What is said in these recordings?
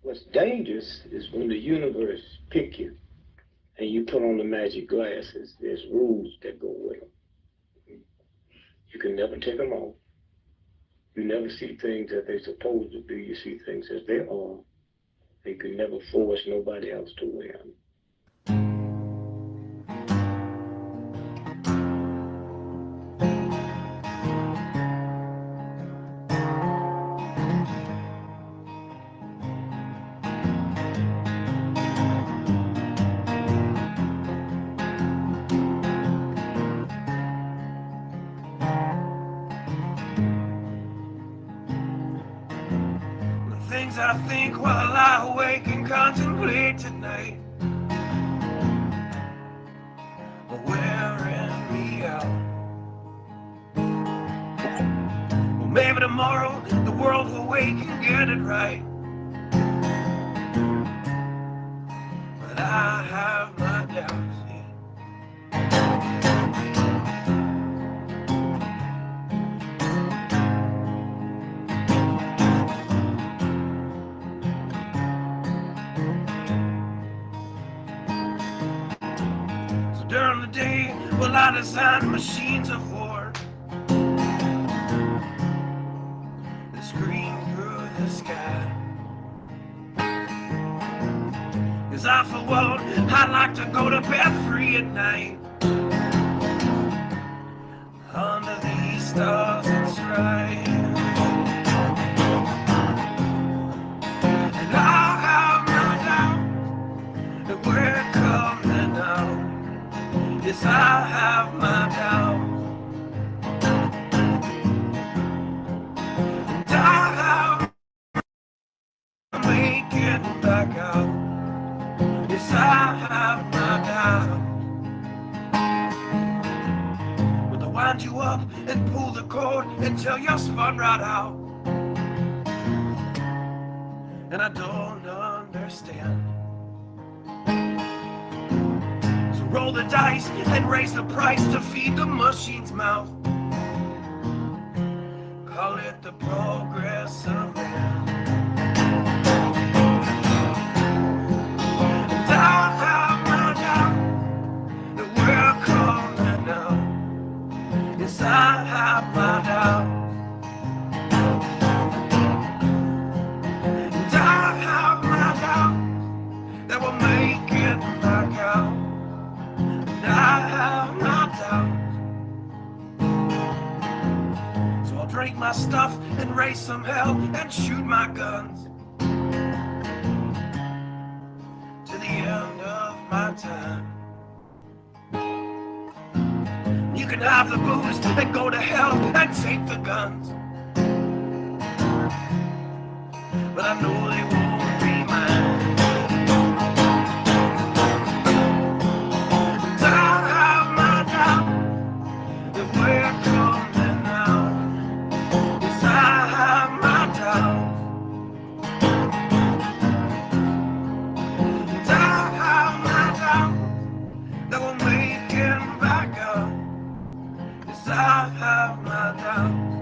What's dangerous is when the universe pick you and you put on the magic glasses. There's rules that go with them. You can never take them off. You never see things as they're supposed to be. You see things as they are. You can never force nobody else to wear them. Things I think while I lie awake and contemplate tonight are wearing me out. Well, maybe tomorrow the world will wake and get it right, but I have my doubts, yeah. During the day, well, I design machines of war that scream through the sky. 'Cause I, for one, I'd like to go to bed free at night under these stars and stripes. And I have no doubt that we're coming out. Yes, I have my doubts, and I have make it back out. Yes, I have my doubts. But to wind you up and pull the cord until you're spun right out, and I don't understand. Roll the dice and raise the price to feed the machine's mouth. Call it the progress of man. And I have no doubt that we're coming out. Yes, I have my doubt. And I have my doubt that we'll make it back out. I have my doubts, so I'll drink my stuff and raise some hell and shoot my guns to the end of my time. You can have the booze and go to hell and take the guns, but I know they won't be mine. We're coming out. Yes, I have my doubts, and I have my doubts that we'll make it back up. Yes, I have my doubts.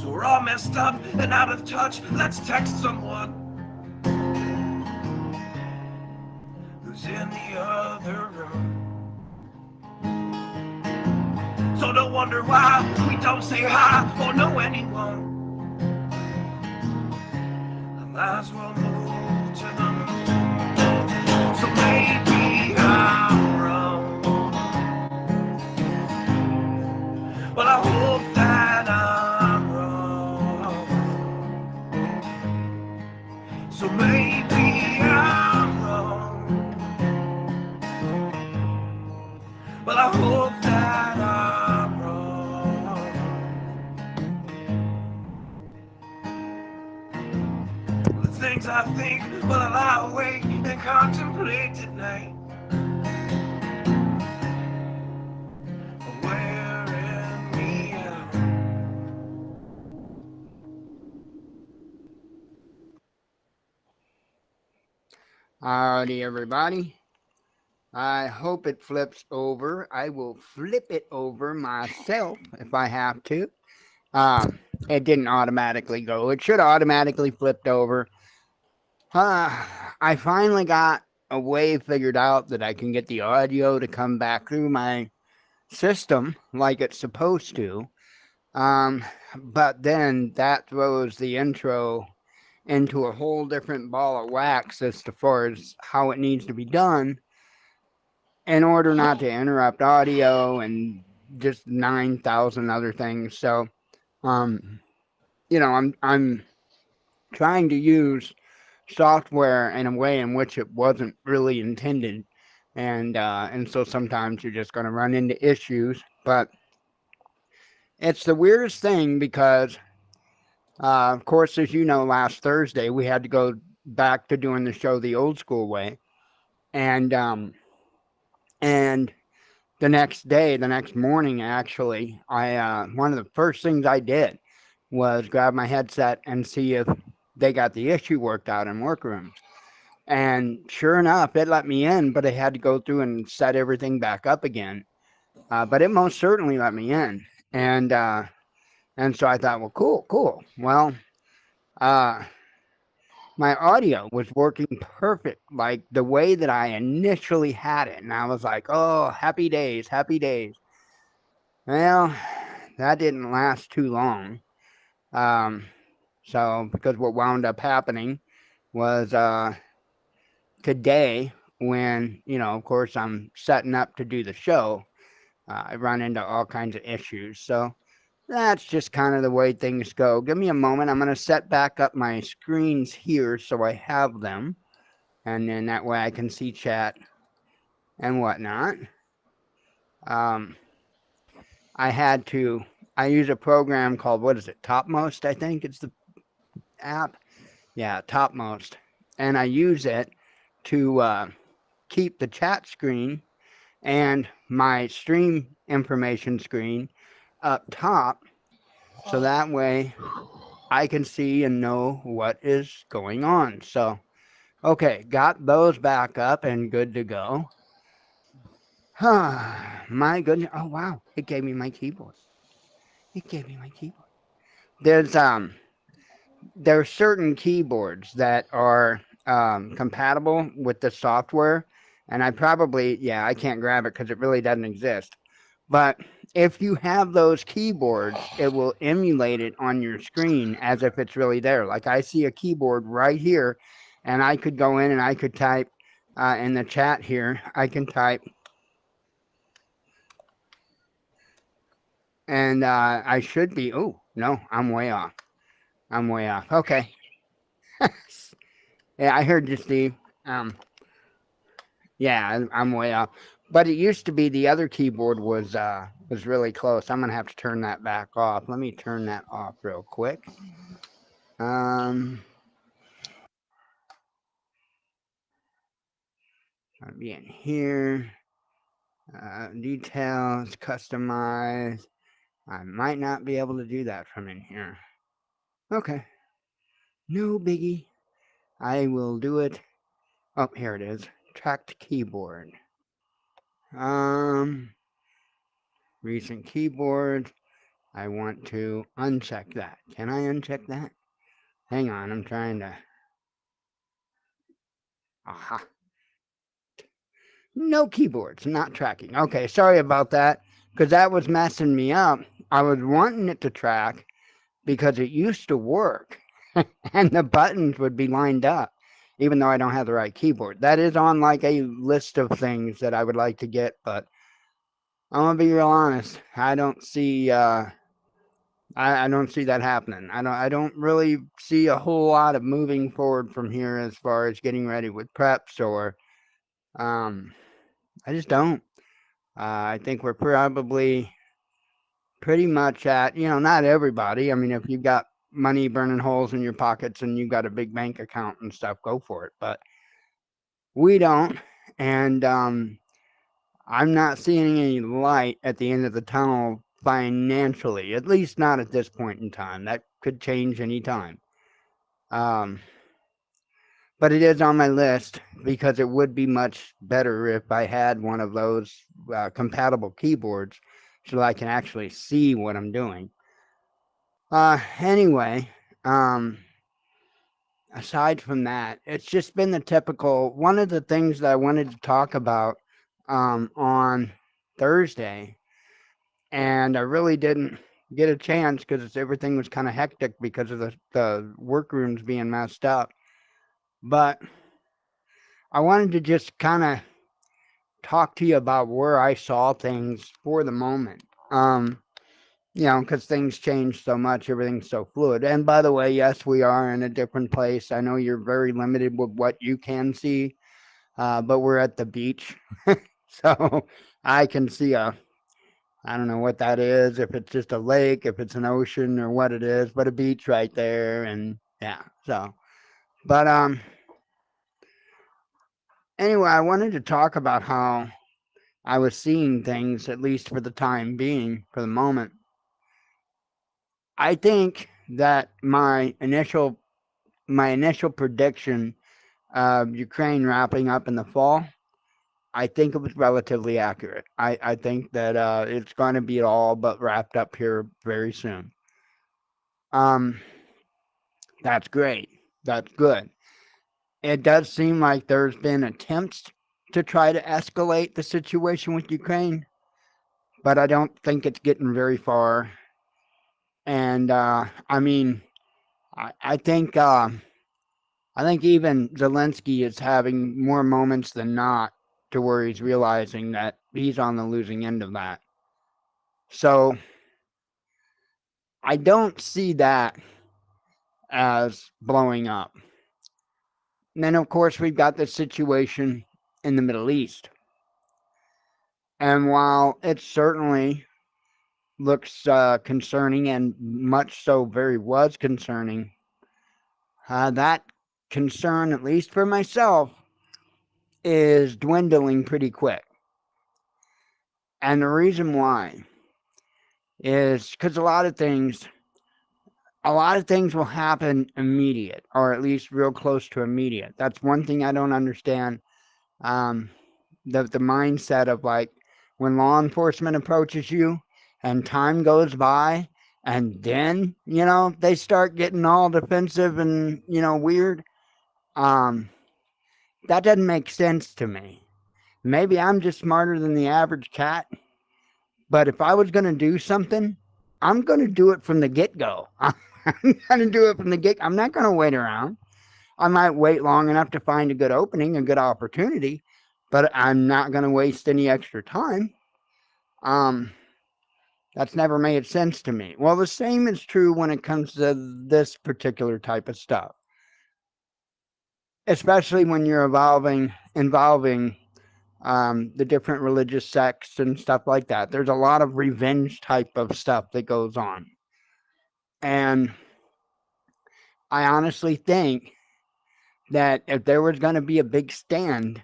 So we're all messed up and out of touch. Let's text someone who's in the other room. So don't wonder why we don't say hi or know anyone. I might as well move to the moon. So maybe I'm wrong, but I hope that I'm wrong. So maybe I'm wrong, but I hope that I'm wrong. The things I think while I lie awake and contemplate at night are wearing me out. Howdy, everybody. I hope it flips over. I will flip it over myself if I have to. It didn't automatically go. It should have automatically flipped over. I finally got a way figured out that I can get the audio to come back through my system like it's supposed to. Um, but then that throws the intro into a whole different ball of wax as far as how it needs to be done in order not to interrupt audio and just 9,000 other things. So, um, I'm trying to use software in a way in which it wasn't really intended, and so sometimes you're just going to run into issues. But it's the weirdest thing because, of course, as you know, last Thursday we had to go back to doing the show the old school way, and the next day, the next morning, actually, I one of the first things I did was grab my headset and see if they got the issue worked out in Workrooms. And sure enough, it let me in, but I had to go through and set everything back up again. But it most certainly let me in, and so I thought, well, cool. Well, uh, my audio was working perfect, like the way that I initially had it, and I was like, oh, happy days, happy days. Well, that didn't last too long. Um, so because what wound up happening was today, when, of course, I'm setting up to do the show, I run into all kinds of issues. So that's just kind of the way things go. Give me a moment. I'm going to set back up my screens here so I have them. And then that way I can see chat and whatnot. Um, I use a program called, what is it? Topmost, I think it's the app. Yeah, Topmost. And I use it to keep the chat screen and my stream information screen up top, so that way I can see and know what is going on. So, okay, got those back up and good to go. My goodness. Oh, wow. It gave me my keyboard. It gave me my keyboard. There's there's certain keyboards that are compatible with the software, and I can't grab it because it really doesn't exist. But if you have those keyboards, it will emulate it on your screen as if it's really there. Like I see a keyboard right here, and I could go in and I could type in the chat here. I can type, and I should be. Oh no, I'm way off. I'm way off. Okay. Yeah, I heard you, Steve. Um, yeah, I'm way off. But it used to be the other keyboard was really close. I'm gonna have to turn that back off. Let me turn that off real quick. Um, I'll be in here. Details, customize. I might not be able to do that from in here. Okay, no biggie. I will do it. Oh, here it is. Tracked keyboard. Um, Recent keyboard. I want to uncheck that. Can I uncheck that? Hang on, I'm trying to. Aha. No keyboards, not tracking. Okay, sorry about that, because that was messing me up. I was wanting it to track because it used to work and the buttons would be lined up, even though I don't have the right keyboard. That is on like a list of things that I would like to get, but I'm gonna be real honest. I don't see that happening. I don't really see a whole lot of moving forward from here as far as getting ready with preps or um I just don't. I think we're probably pretty much at, not everybody. I mean, if you've got money burning holes in your pockets and you've got a big bank account and stuff, go for it. But we don't. And I'm not seeing any light at the end of the tunnel financially, at least not at this point in time. That could change any time. Um, but it is on my list because it would be much better if I had one of those compatible keyboards so I can actually see what I'm doing. Anyway, aside from that, it's just been the typical. One of the things that I wanted to talk about on Thursday, and I really didn't get a chance because everything was kind of hectic because of the workrooms being messed up. But I wanted to just kind of talk to you about where I saw things for the moment. Because things change so much, everything's so fluid. And by the way, yes, we are in a different place. I know you're very limited with what you can see, but we're at the beach. So I can see I don't know what that is, if it's just a lake, if it's an ocean or what it is, but a beach right there. And yeah, but anyway, I wanted to talk about how I was seeing things, at least for the time being, for the moment. I think that my initial prediction of Ukraine wrapping up in the fall, I think it was relatively accurate. I think that it's going to be all but wrapped up here very soon. Um, that's great. That's good. It does seem like there's been attempts to try to escalate the situation with Ukraine, but I don't think it's getting very far. And I mean, I think even Zelensky is having more moments than not to where he's realizing that he's on the losing end of that. So I don't see that as blowing up. And then, of course, we've got the situation in the Middle East. And while it certainly looks concerning, and much so very was concerning, that concern, at least for myself, is dwindling pretty quick. And the reason why is because a lot of things will happen immediate, or at least real close to immediate. That's one thing I don't understand. Um, the mindset of, like, when law enforcement approaches you and time goes by, and then they start getting all defensive and weird. Um, that doesn't make sense to me. Maybe I'm just smarter than the average cat, but if I was going to do something, I'm going to do it from the get-go. I'm going to do it from the get. I'm not going to wait around. I might wait long enough to find a good opening, a good opportunity, but I'm not going to waste any extra time. That's never made sense to me. Well, the same is true when it comes to this particular type of stuff, especially when you're involving the different religious sects and stuff like that. There's a lot of revenge type of stuff that goes on. And I honestly think that if there was going to be a big stand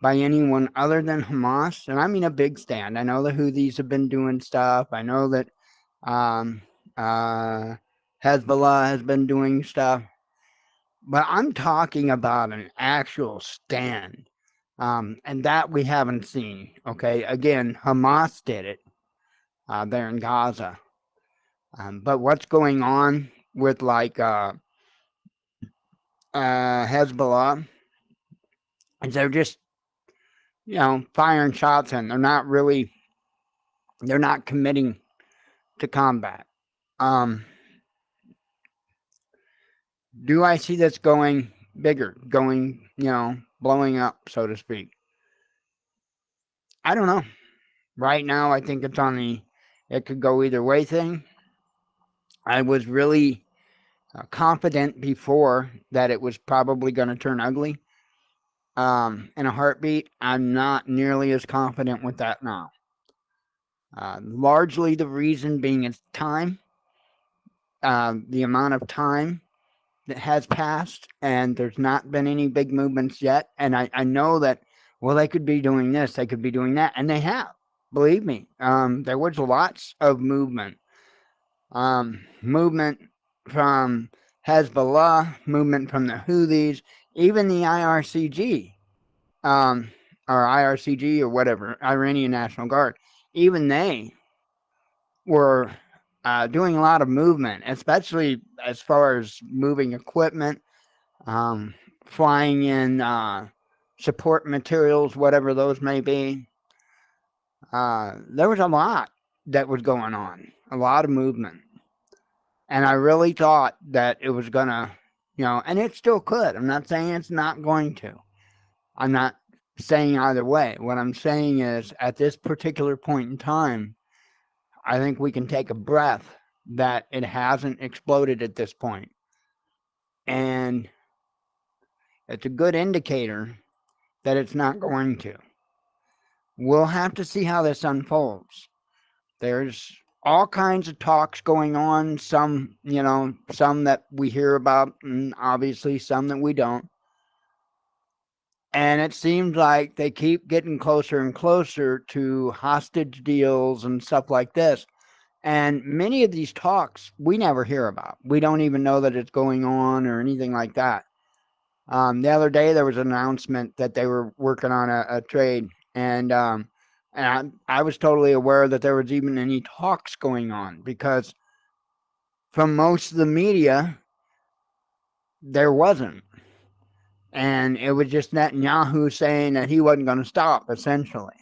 by anyone other than Hamas, and I mean a big stand, I know the Houthis have been doing stuff. I know that um, uh, Hezbollah has been doing stuff, but I'm talking about an actual stand. And that we haven't seen. Okay, again, Hamas did it there in Gaza. But what's going on with, like, Hezbollah is they're just firing shots, and they're not committing to combat. Do I see this going bigger, blowing up, so to speak? I don't know. Right now, I think it's on it could go either way thing. I was really confident before that it was probably going to turn ugly in a heartbeat. I'm not nearly as confident with that now. Largely the reason being is time, the amount of time that has passed, and there's not been any big movements yet. And I know that, well, they could be doing this, they could be doing that, and they have. Believe me, there was lots of movement. Movement from Hezbollah, movement from the Houthis, even the IRCG, or IRCG or whatever, Iranian National Guard, even they were doing a lot of movement, especially as far as moving equipment, um, flying in support materials, whatever those may be. There was a lot that was going on, a lot of movement. And I really thought that it was going to, and it still could. I'm not saying it's not going to. I'm not saying either way. What I'm saying is at this particular point in time, I think we can take a breath that it hasn't exploded at this point. And it's a good indicator that it's not going to. We'll have to see how this unfolds. There's all kinds of talks going on, some, some that we hear about, and obviously some that we don't. And it seems like they keep getting closer and closer to hostage deals and stuff like this. And many of these talks we never hear about. We don't even know that it's going on or anything like that. The other day there was an announcement that they were working on a trade, and I was totally aware that there was even any talks going on, because from most of the media there wasn't, and it was just Netanyahu saying that he wasn't going to stop, essentially.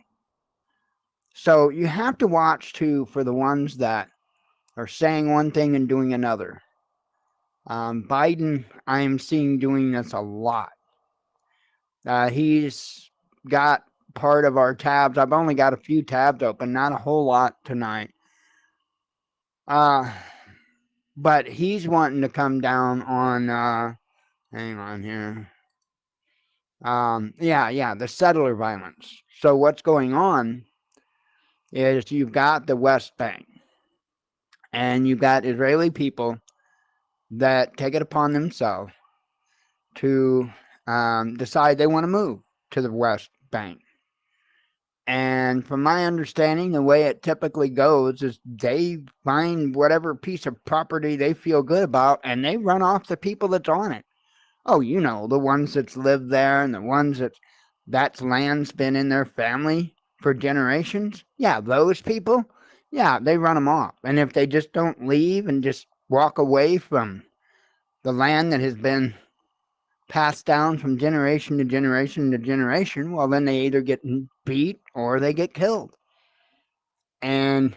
So you have to watch too for the ones that are saying one thing and doing another. Biden, I am seeing doing this a lot. He's got part of our tabs. I've only got a few tabs open, not a whole lot tonight. But he's wanting to come down on, hang on here. The settler violence. So what's going on is you've got the West Bank, and you've got Israeli people that take it upon themselves to decide they want to move to the West Bank. And from my understanding, the way it typically goes is they find whatever piece of property they feel good about, and they run off the people that's on it. Oh, the ones that's lived there, and the ones that's land's been in their family for generations. Yeah, those people, yeah, they run them off. And if they just don't leave and just walk away from the land that has been passed down from generation to generation to generation, well, then they either get beat or they get killed. And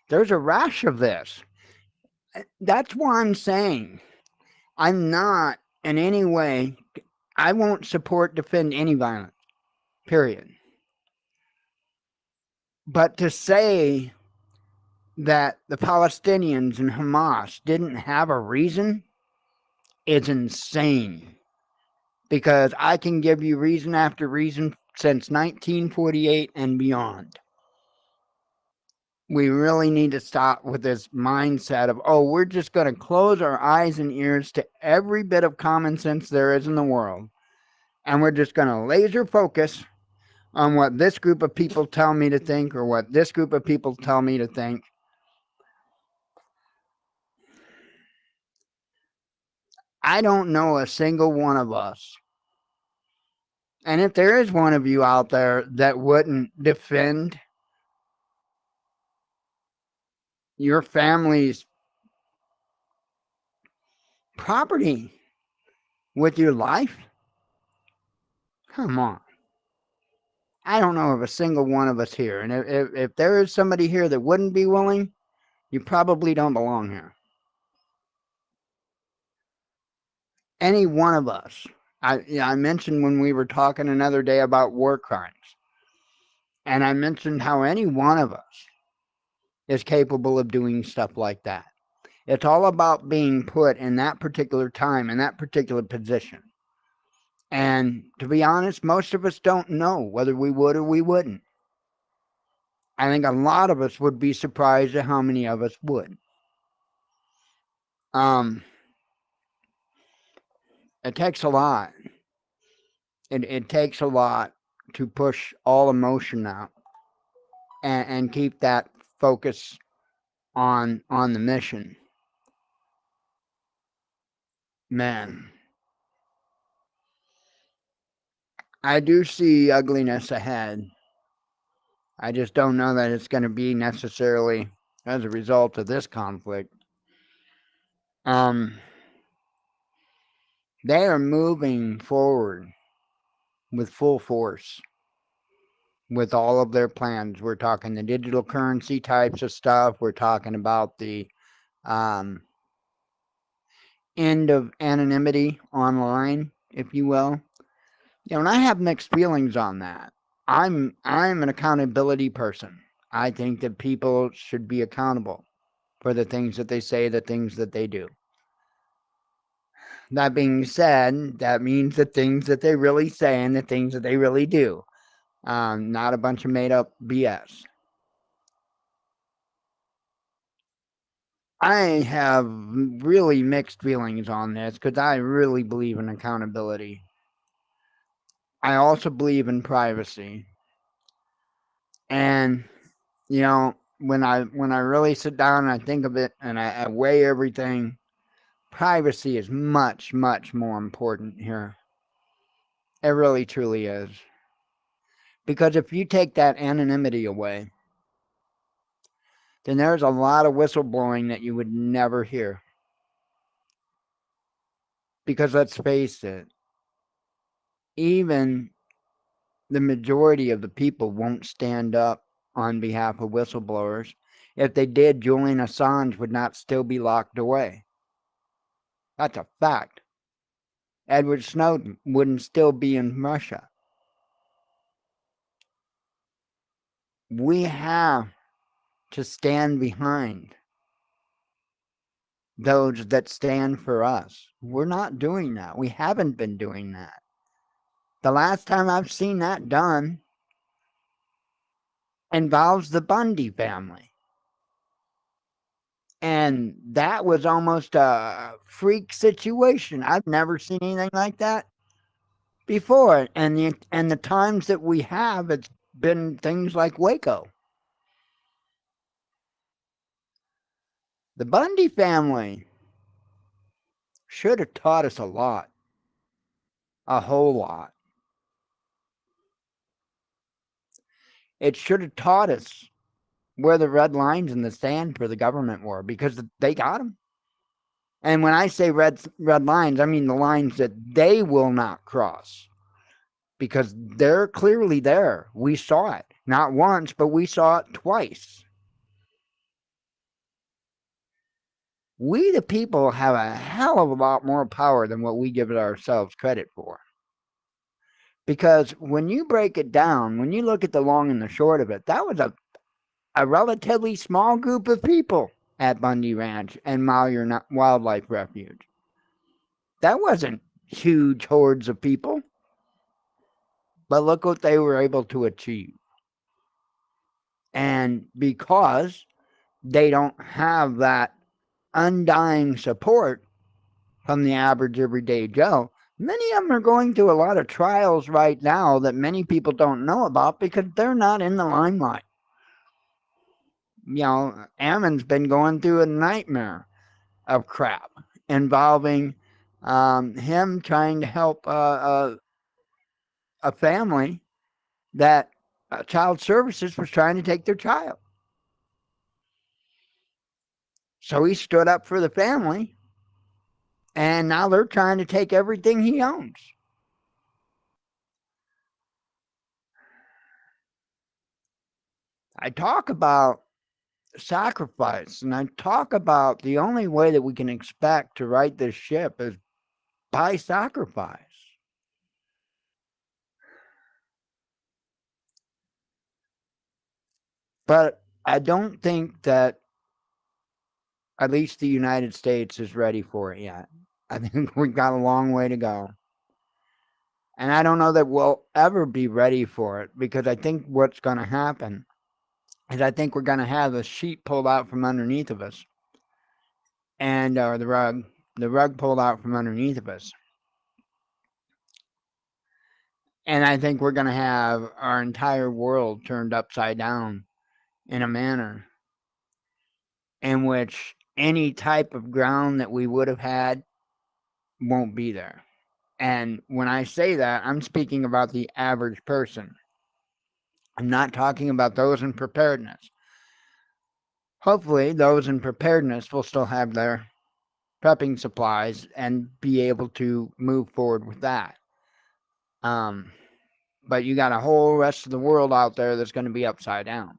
there's a rash of this. That's why I'm saying I'm not in any way, I won't support, defend any violence, period. But to say that the Palestinians and Hamas didn't have a reason is insane. Because I can give you reason after reason since 1948 and beyond. We really need to stop with this mindset of, oh, we're just going to close our eyes and ears to every bit of common sense there is in the world. And we're just going to laser focus on what this group of people tell me to think, or what this group of people tell me to think. I don't know a single one of us. And if there is one of you out there that wouldn't defend your family's property with your life, come on. I don't know of a single one of us here. And if there is somebody here that wouldn't be willing, you probably don't belong here. Any one of us. I mentioned when we were talking another day about war crimes, and I mentioned how any one of us is capable of doing stuff like that. It's all about being put in that particular time, in that particular position. And to be honest, most of us don't know whether we would or we wouldn't. I think a lot of us would be surprised at how many of us would. It takes a lot. It takes a lot to push all emotion out and keep that focus on the mission. Man, I do see ugliness ahead. I just don't know that it's going to be necessarily as a result of this conflict. They are moving forward with full force with all of their plans. We're talking the digital currency types of stuff. We're talking about the end of anonymity online, if you will. And I have mixed feelings on that. I'm an accountability person. I think that people should be accountable for the things that they say, the things that they do. That being said, that means the things that they really say and the things that they really do. Not a bunch of made up BS. I have really mixed feelings on this because I really believe in accountability. I also believe in privacy. And, when I really sit down and I think of it and I weigh everything, privacy is much, much more important here. It really, truly is. Because if you take that anonymity away, then there's a lot of whistleblowing that you would never hear. Because let's face it, even the majority of the people won't stand up on behalf of whistleblowers. If they did, Julian Assange would not still be locked away. That's a fact. Edward Snowden wouldn't still be in Russia. We have to stand behind those that stand for us. We're not doing that. We haven't been doing that. The last time I've seen that done involves the Bundy family. And that was almost a freak situation. I've never seen anything like that before. And the times that we have, it's been things like Waco. The Bundy family should have taught us a lot. A whole lot. It should have taught us where the red lines in the sand for the government were, because they got them. And when I say red lines, I mean the lines that they will not cross, because they're clearly there. We saw it, not once, but we saw it twice. We, the people, have a hell of a lot more power than what we give ourselves credit for. Because when you break it down, when you look at the long and the short of it, that was a relatively small group of people at Bundy Ranch and Malheur Wildlife Refuge. That wasn't huge hordes of people. But look what they were able to achieve. And because they don't have that undying support from the average everyday Joe, many of them are going through a lot of trials right now that many people don't know about because they're not in the limelight. Ammon's been going through a nightmare of crap involving him trying to help a family that Child Services was trying to take their child. So he stood up for the family, and now they're trying to take everything he owns. I talk about sacrifice, and I talk about the only way that we can expect to right this ship is by sacrifice. But I don't think that at least the United States is ready for it yet. I think we've got a long way to go. And I don't know that we'll ever be ready for it, because I think what's going to happen is I think we're going to have the sheet pulled out from underneath of us, and the rug pulled out from underneath of us. And I think we're going to have our entire world turned upside down in a manner in which any type of ground that we would have had won't be there. And when I say that, I'm speaking about the average person. I'm not talking about those in preparedness. hopefully those in preparedness will still have their prepping supplies and be able to move forward with that. But you got a whole rest of the world out there that's going to be upside down.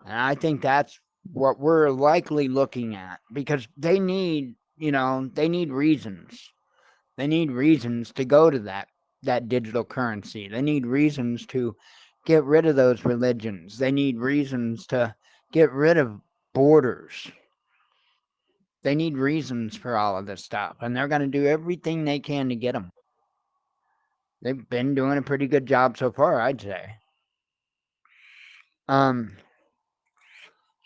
And I think that's what we're likely looking at, because they need, they need reasons. They need reasons to go to that digital currency. They need reasons to get rid of those religions. They need reasons to get rid of borders. They need reasons for all of this stuff, and they're going to do everything they can to get them. They've been doing a pretty good job so far, I'd say. So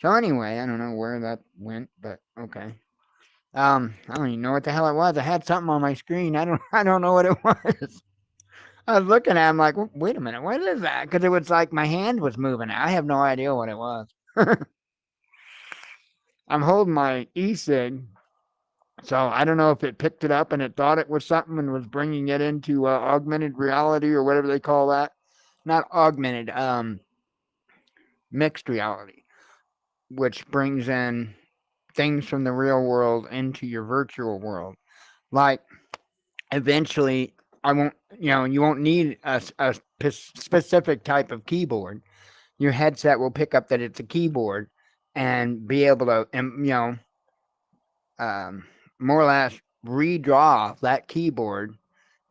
anyway, I don't know where that went, but okay. I don't even know what the hell it was. I had something on my screen. I don't know what it was. I was looking at it, I'm like, wait a minute, what is that? Because it was like my hand was moving. I have no idea what it was. I'm holding my e-cig, so I don't know if it picked it up and it thought it was something and was bringing it into augmented reality or whatever they call that. Not augmented, mixed reality, which brings in things from the real world into your virtual world. Like, eventually, you won't need a specific type of keyboard. Your headset will pick up that it's a keyboard and be able to, more or less redraw that keyboard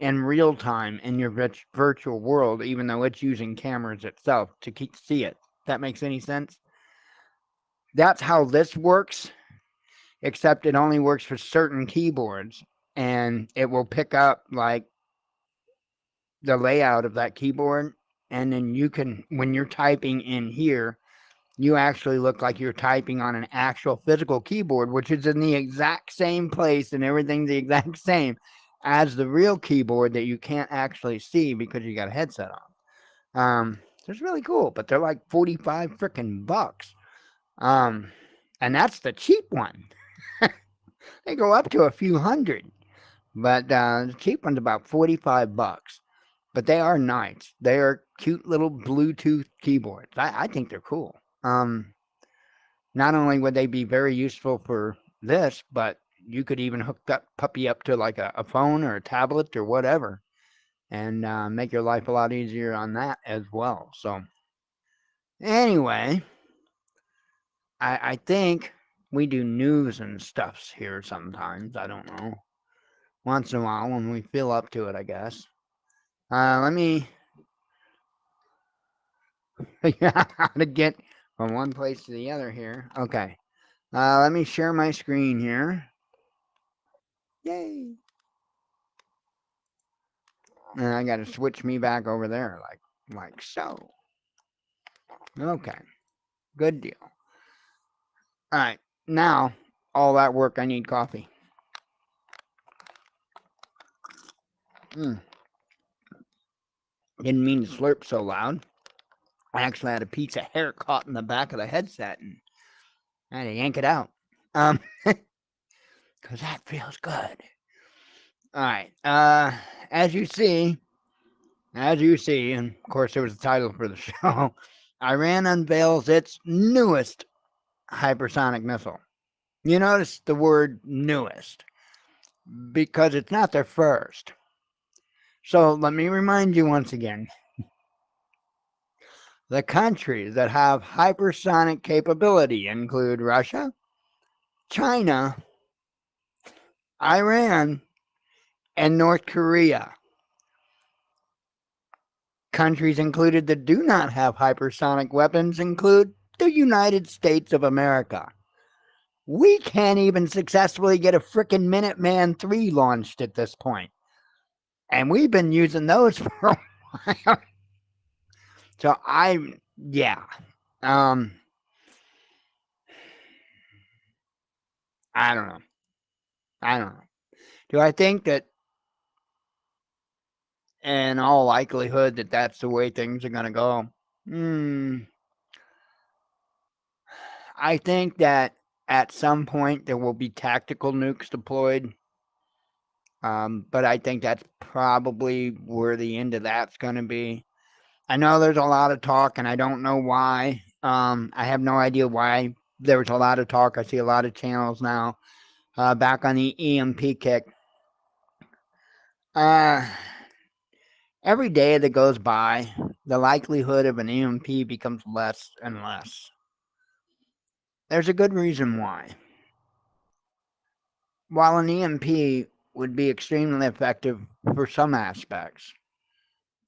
in real time in your virtual world, even though it's using cameras itself to see it. If that makes any sense? That's how this works, except it only works for certain keyboards, and it will pick up like the layout of that keyboard, and then you can, when you're typing in here, you actually look like you're typing on an actual physical keyboard, which is in the exact same place and everything's the exact same as the real keyboard that you can't actually see because you got a headset on. It's really cool, but they're like 45 freaking bucks. And that's the cheap one. They go up to a few hundred, but the cheap one's about 45 bucks. But they are nice. They are cute little Bluetooth keyboards. I think they're cool. Not only would they be very useful for this, but you could even hook that puppy up to like a phone or a tablet or whatever, and make your life a lot easier on that as well. So anyway, I think we do news and stuffs here sometimes. I don't know. Once in a while when we feel up to it, I guess. Let me figure out how to get from one place to the other here. Okay. Let me share my screen here. Yay. And I got to switch me back over there like so. Okay. Good deal. All right. Now, all that work, I need coffee. Didn't mean to slurp so loud. I actually had a piece of hair caught in the back of the headset and I had to yank it out. Because that feels good. All right. As you see, and of course there was the title for the show, Iran unveils its newest hypersonic missile. You notice the word newest because it's not their first. So let me remind you once again, the countries that have hypersonic capability include Russia, China, Iran, and North Korea. Countries included that do not have hypersonic weapons include the United States of America. We can't even successfully get a frickin' Minuteman III launched at this point. And we've been using those for a while. So yeah. I don't know. Do I think that in all likelihood that that's the way things are going to go? I think that at some point there will be tactical nukes deployed. But I think that's probably where the end of that's going to be. I know there's a lot of talk, and I don't know why. I have no idea why there was a lot of talk. I see a lot of channels now back on the EMP kick. Every day that goes by, the likelihood of an EMP becomes less and less. There's a good reason why. While an EMP would be extremely effective for some aspects,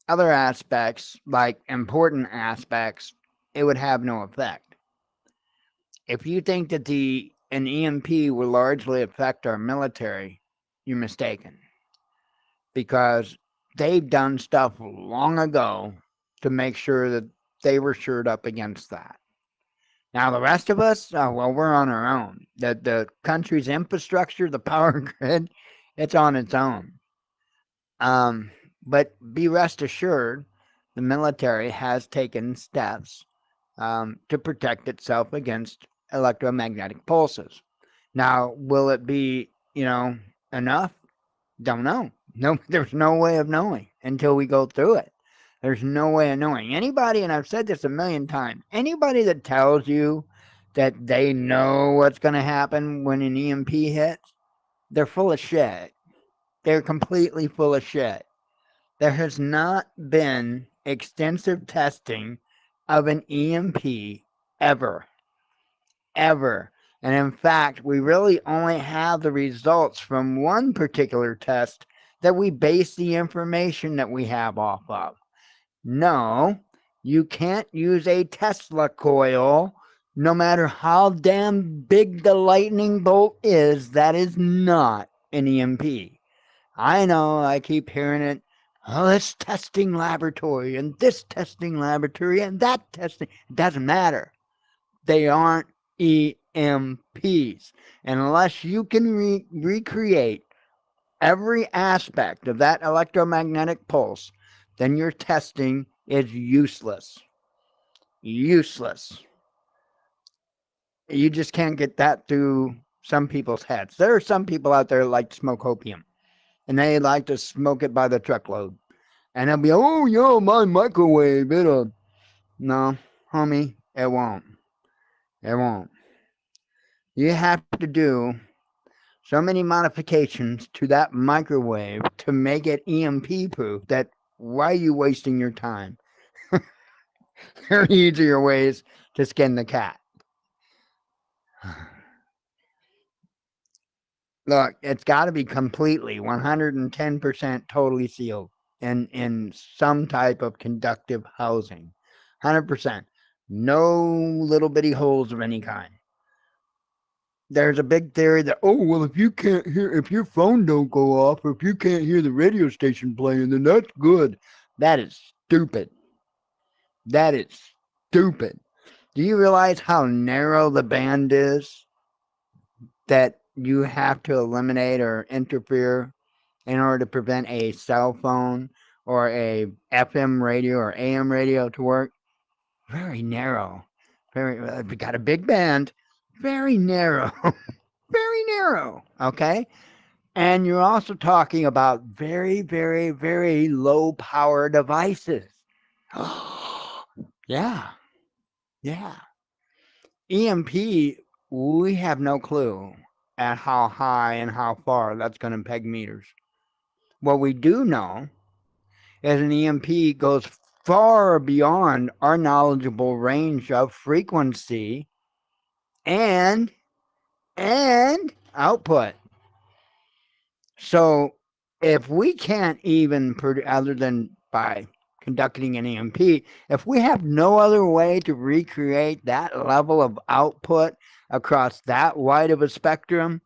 other aspects, like important aspects, it would have no effect. If you think that an EMP will largely affect our military, you're mistaken. Because they've done stuff long ago to make sure that they were shored up against that. Now, the rest of us, well, we're on our own. The country's infrastructure, the power grid, it's on its own. But be rest assured, the military has taken steps to protect itself against electromagnetic pulses. Now, will it be, enough? Don't know. No, there's no way of knowing until we go through it. There's no way of knowing. Anybody, and I've said this a million times, anybody that tells you that they know what's going to happen when an EMP hits, they're full of shit. They're completely full of shit. There has not been extensive testing of an EMP ever. Ever. And in fact, we really only have the results from one particular test that we base the information that we have off of. No, you can't use a Tesla coil, no matter how damn big the lightning bolt is. That is not an EMP. I know, I keep hearing it. Oh, this testing laboratory and this testing laboratory and that testing. It doesn't matter. They aren't EMPs. And unless you can recreate every aspect of that electromagnetic pulse, then your testing is useless. Useless. You just can't get that through some people's heads. There are some people out there that like to smoke opium, and they like to smoke it by the truckload. And they'll be, oh, yo, my microwave, it'll... No, homie, it won't. It won't. You have to do so many modifications to that microwave to make it EMP proof that why are you wasting your time? There are easier ways to skin the cat. Look, it's got to be completely 110% totally sealed in some type of conductive housing. 100%. No little bitty holes of any kind. There's a big theory that, oh, well, if you can't hear, if your phone don't go off, or if you can't hear the radio station playing, then that's good. That is stupid. That is stupid. Do you realize how narrow the band is that you have to eliminate or interfere in order to prevent a cell phone or a FM radio or AM radio to work? Very narrow. We got a big band. Very narrow. Very narrow. Okay? And you're also talking about very, very, very low power devices. Yeah. Yeah. EMP, we have no clue at how high and how far that's going to peg meters. What we do know is an EMP goes far beyond our knowledgeable range of frequency and output. So if we can't even, other than by conducting an EMP, if we have no other way to recreate that level of output across that wide of a spectrum,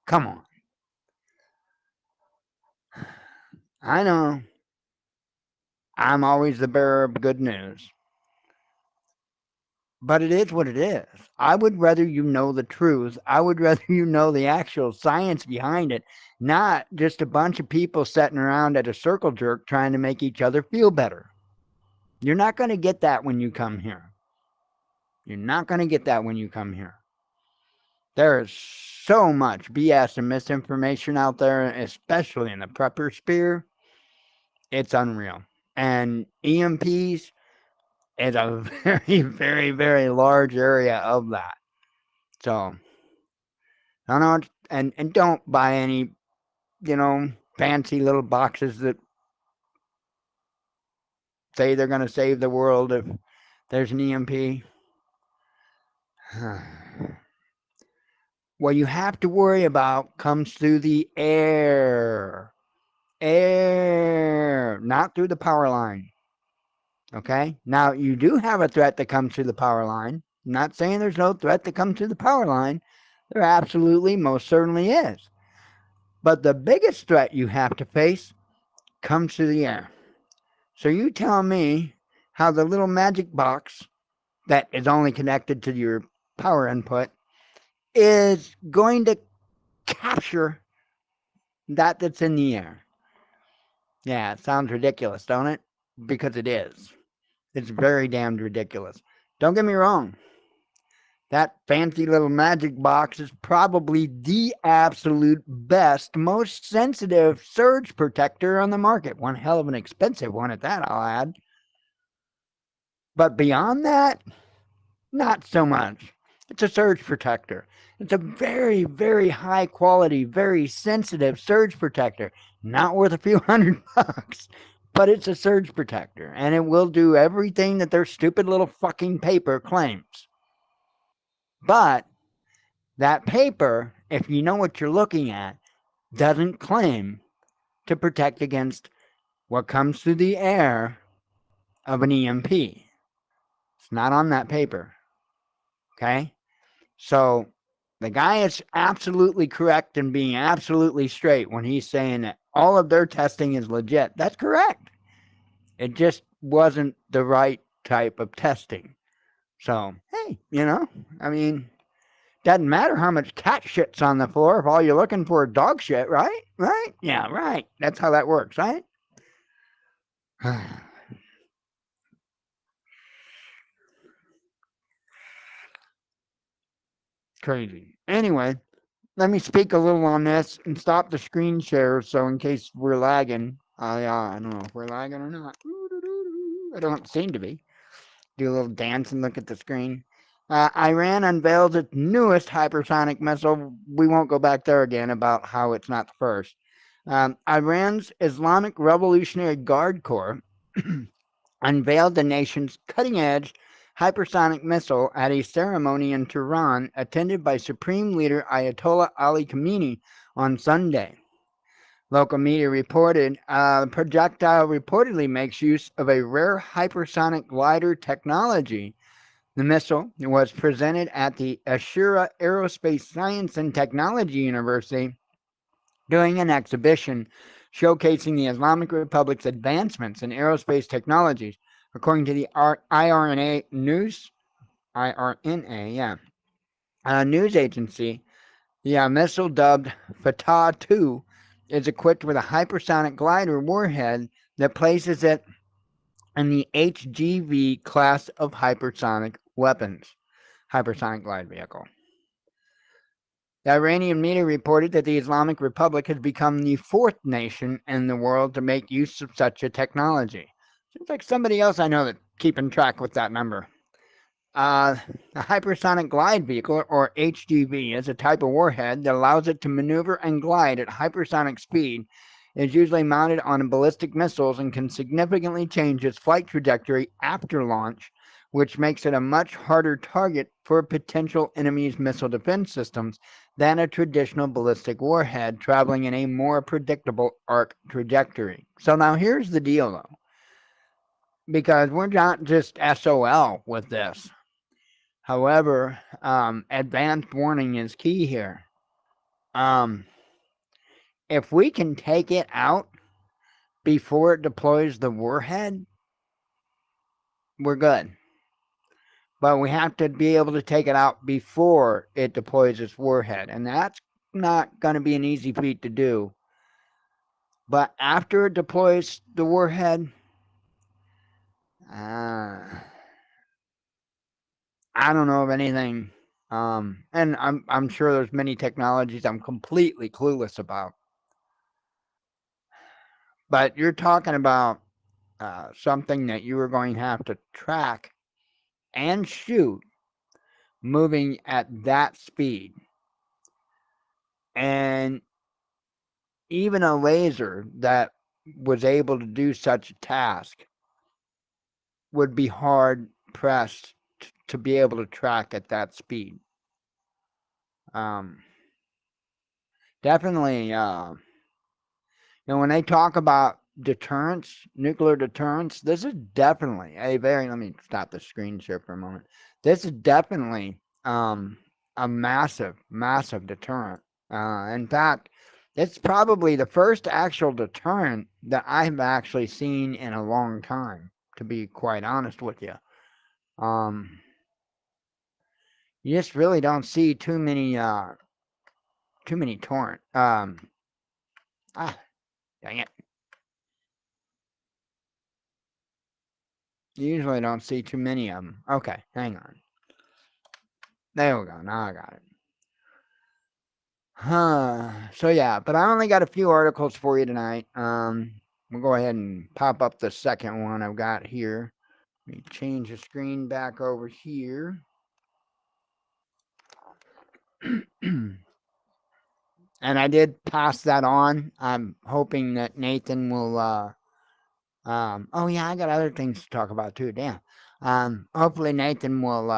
come on. I know. I'm always the bearer of good news. But it is what it is. I would rather you know the truth. I would rather you know the actual science behind it, not just a bunch of people sitting around at a circle jerk trying to make each other feel better. You're not going to get that when you come here. You're not going to get that when you come here. There is so much BS and misinformation out there, especially in the prepper sphere. It's unreal. And EMPs, is a very, very, very large area of that. So, I don't know, and don't buy any, fancy little boxes that say they're going to save the world if there's an EMP. What you have to worry about comes through the air. Air, not through the power line. Okay? Now, you do have a threat that comes through the power line. I'm not saying there's no threat that comes through the power line. There absolutely, most certainly is. But the biggest threat you have to face comes through the air. So you tell me how the little magic box that is only connected to your power input is going to capture that's in the air. Yeah, it sounds ridiculous, don't it? Because it is. It's very damned ridiculous. Don't get me wrong. That fancy little magic box is probably the absolute best, most sensitive surge protector on the market. One hell of an expensive one at that, I'll add. But beyond that, not so much. It's a surge protector. It's a very, very high quality, very sensitive surge protector. Not worth a few $100, but it's a surge protector. And it will do everything that their stupid little fucking paper claims. But that paper, if you know what you're looking at, doesn't claim to protect against what comes through the air of an EMP. It's not on that paper. Okay? So the guy is absolutely correct in being absolutely straight when he's saying that all of their testing is legit. That's correct. It just wasn't the right type of testing. So, hey, I mean, doesn't matter how much cat shit's on the floor if all you're looking for is dog shit, right? Right? Yeah, right. That's how that works, right? Crazy. Anyway, let me speak a little on this and stop the screen share so in case we're lagging. I don't know if we're lagging or not. I don't seem to be. Do a little dance and look at the screen. Iran unveils its newest hypersonic missile. We won't go back there again about how it's not the first. Iran's Islamic Revolutionary Guard Corps unveiled the nation's cutting-edge hypersonic missile at a ceremony in Tehran attended by Supreme Leader Ayatollah Ali Khamenei on Sunday. Local media reported the projectile reportedly makes use of a rare hypersonic glider technology. The missile was presented at the Ashura Aerospace Science and Technology University during an exhibition showcasing the Islamic Republic's advancements in aerospace technologies. According to the IRNA news agency, the missile dubbed Fatah 2 is equipped with a hypersonic glider warhead that places it in the HGV class of hypersonic weapons, hypersonic glide vehicle. The Iranian media reported that the Islamic Republic has become the fourth nation in the world to make use of such a technology. Seems like somebody else I know that's keeping track with that number. A hypersonic glide vehicle, or HGV, is a type of warhead that allows it to maneuver and glide at hypersonic speed. It is usually mounted on ballistic missiles and can significantly change its flight trajectory after launch, which makes it a much harder target for potential enemies' missile defense systems than a traditional ballistic warhead traveling in a more predictable arc trajectory. So now here's the deal, though, because we're not just SOL with this. However, advanced warning is key here. If we can take it out before it deploys the warhead, we're good. But we have to be able to take it out before it deploys its warhead. And that's not going to be an easy feat to do. But after it deploys the warhead, I don't know of anything. And I'm sure there's many technologies I'm completely clueless about. But you're talking about something that you were going to have to track and shoot moving at that speed. And even a laser that was able to do such a task would be hard pressed to be able to track at that speed. Um, definitely, when they talk about deterrence, nuclear deterrence, this is definitely a very, let me stop the screen share for a moment. This is definitely a massive, massive deterrent. In fact, it's probably the first actual deterrent that I've actually seen in a long time, to be quite honest with you. You just really don't see too many torrent. Dang it. You usually don't see too many of them. Okay, hang on. There we go. Now I got it. So yeah, but I only got a few articles for you tonight. We'll go ahead and pop up the second one I've got here. Let me change the screen back over here. And I did pass that on. I'm hoping that Nathan will oh yeah, I got other things to talk about too. Damn. Hopefully Nathan will.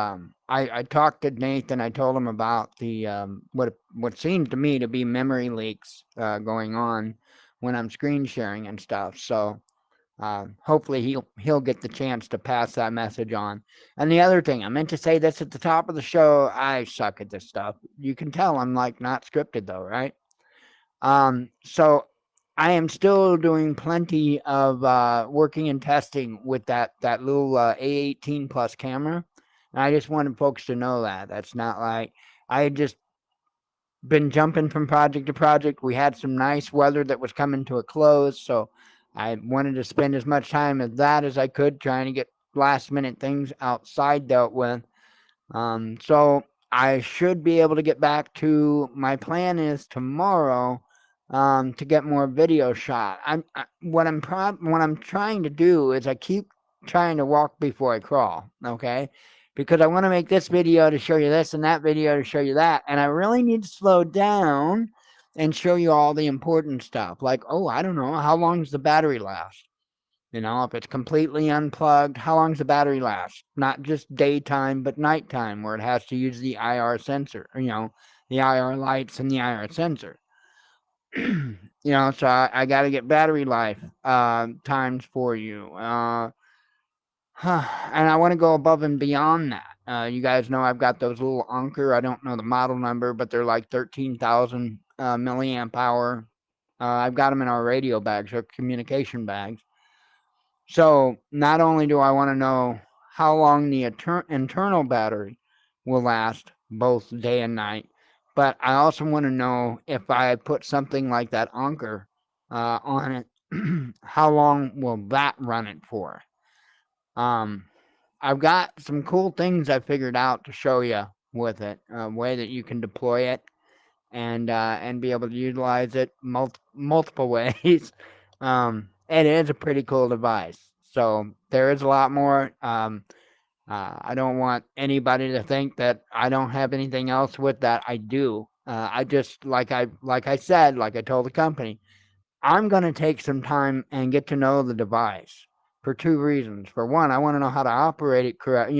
I talked to Nathan. I told him about the what seems to me to be memory leaks going on when I'm screen sharing and stuff. So hopefully he'll get the chance to pass that message on. And the other thing, I meant to say this at the top of the show. I suck at this stuff. You can tell I'm like not scripted though, right? So I am still doing plenty of working and testing with that little A18 plus camera. And I just wanted folks to know that. That's not like I had just been jumping from project to project. We had some nice weather that was coming to a close, so I wanted to spend as much time as that as I could trying to get last minute things outside dealt with. So I should be able to get back to my plan is tomorrow to get more video shot. What I'm trying to do is I keep trying to walk before I crawl, okay? Because I want to make this video to show you this and that video to show you that, and I really need to slow down and show you all the important stuff. Like, oh, I don't know, how long does the battery last? If it's completely unplugged, how long does the battery last? Not just daytime, but nighttime, where it has to use the IR sensor, the IR lights and the IR sensor. So I got to get battery life times for you. And I want to go above and beyond that. You guys know I've got those little Anker. I don't know the model number, but they're like 13,000 milliamp hour. I've got them in our radio bags, or communication bags. So not only do I want to know how long the internal battery will last, both day and night, but I also want to know if I put something like that Anker on it, how long will that run it for? I've got some cool things I figured out to show you with it, a way that you can deploy it and be able to utilize it multiple ways. It is a pretty cool device. So there is a lot more. I don't want anybody to think that I don't have anything else with that. I do. I just like I said, like I told the company, I'm going to take some time and get to know the device for two reasons. For one, I want to know how to operate it correct.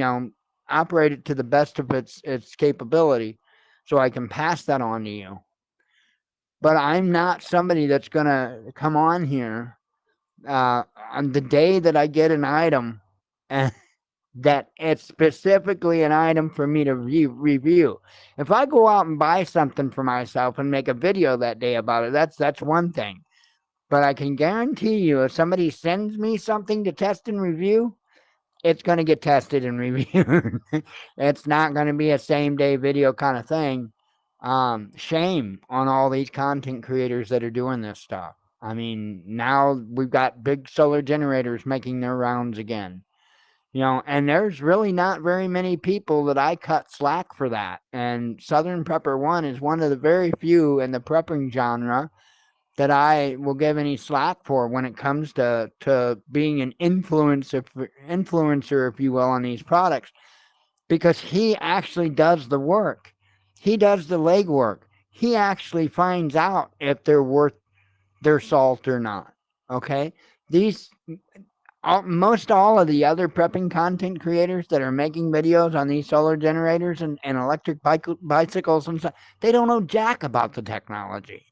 Operate it to the best of its capability, so I can pass that on to you. But I'm not somebody that's going to come on here on the day that I get an item and that it's specifically an item for me to review. If I go out and buy something for myself and make a video that day about it, that's one thing. But I can guarantee you, if somebody sends me something to test and review, it's going to get tested and reviewed. It's not going to be a same day video kind of thing. Shame on all these content creators that are doing this stuff. I mean, now we've got big solar generators making their rounds again. And there's really not very many people that I cut slack for that. And Southern Prepper 1 is one of the very few in the prepping genre that I will give any slack for when it comes to being an influencer, if you will, on these products, because he actually does the work. He does the legwork. He actually finds out if they're worth their salt or not. Okay? These most all of the other prepping content creators that are making videos on these solar generators and electric bicycles and stuff, they don't know jack about the technology.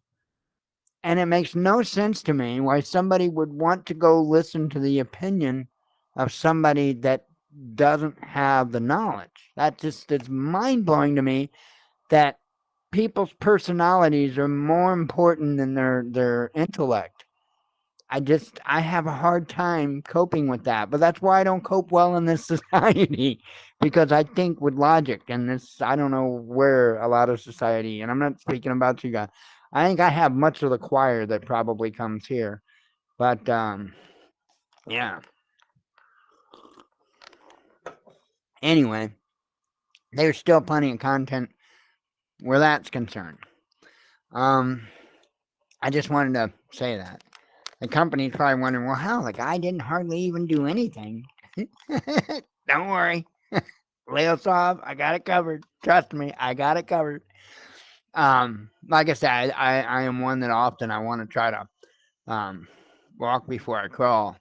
And it makes no sense to me why somebody would want to go listen to the opinion of somebody that doesn't have the knowledge. That just is mind blowing to me, that people's personalities are more important than their intellect. I have a hard time coping with that, but that's why I don't cope well in this society, because I think with logic, and this, I don't know where a lot of society, and I'm not speaking about you guys. I think I have much of the choir that probably comes here, but yeah. Anyway, there's still plenty of content where that's concerned. Um, I just wanted to say that. The company's probably wondering, well, hell, the guy didn't hardly even do anything. Don't worry. Lay us off. I got it covered. Trust me, I got it covered. Like I said, I am one that often I want to try to walk before I crawl.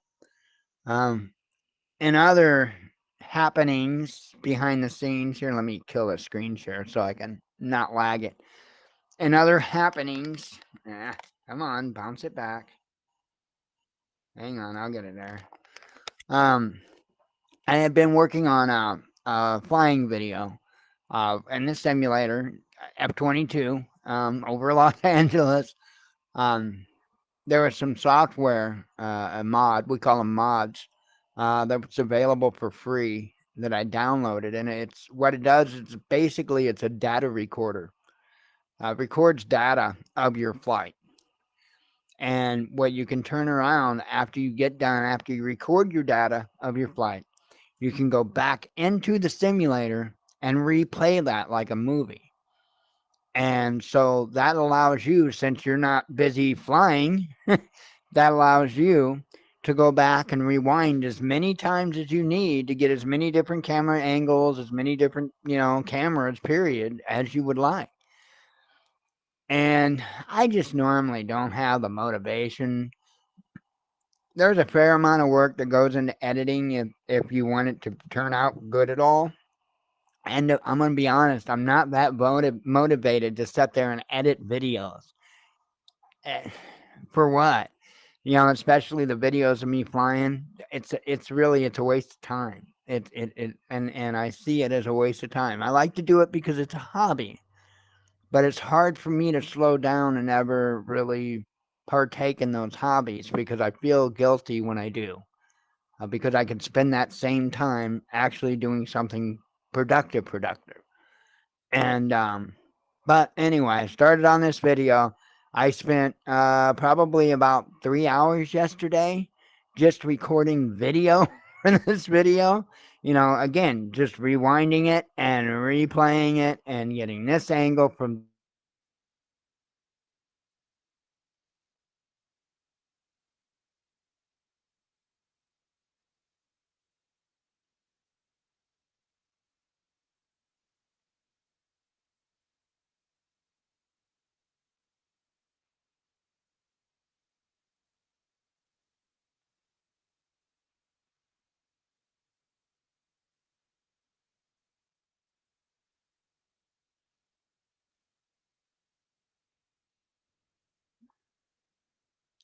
In other happenings behind the scenes, here, let me kill the screen share so I can not lag it. In other happenings, come on, bounce it back. Hang on, I'll get it there. I have been working on a flying video in this simulator, F-22, over Los Angeles. There was some software, a mod, we call them mods, that's available for free that I downloaded. And it's what it does is basically it's a data recorder. Records data of your flight. And what you can turn around after you get done, after you record your data of your flight, you can go back into the simulator and replay that like a movie. And so that allows you, since you're not busy flying, that allows you to go back and rewind as many times as you need to get as many different camera angles, as many different, cameras, period, as you would like. And I just normally don't have the motivation. There's a fair amount of work that goes into editing if you want it to turn out good at all. And I'm going to be honest, I'm not that motivated to sit there and edit videos. For what? Especially the videos of me flying. It's really a waste of time. And I see it as a waste of time. I like to do it because it's a hobby, but it's hard for me to slow down and ever really partake in those hobbies because I feel guilty when I do. Because I could spend that same time actually doing something productive. And but anyway, I started on this video. I spent probably about 3 hours yesterday just recording video for this video. Again, just rewinding it and replaying it and getting this angle from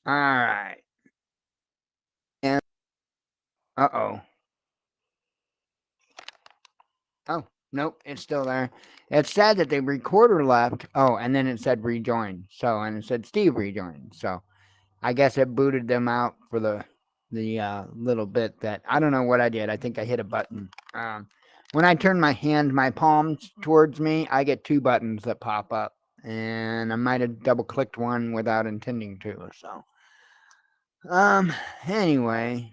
all right. And uh-oh. Oh, nope, it's still there. It said that the recorder left. Oh, and then it said rejoin. And it said Steve rejoined. So I guess it booted them out for the little bit that I don't know what I did. I think I hit a button. When I turn my palms towards me, I get two buttons that pop up, and I might have double clicked one without intending to. So, anyway,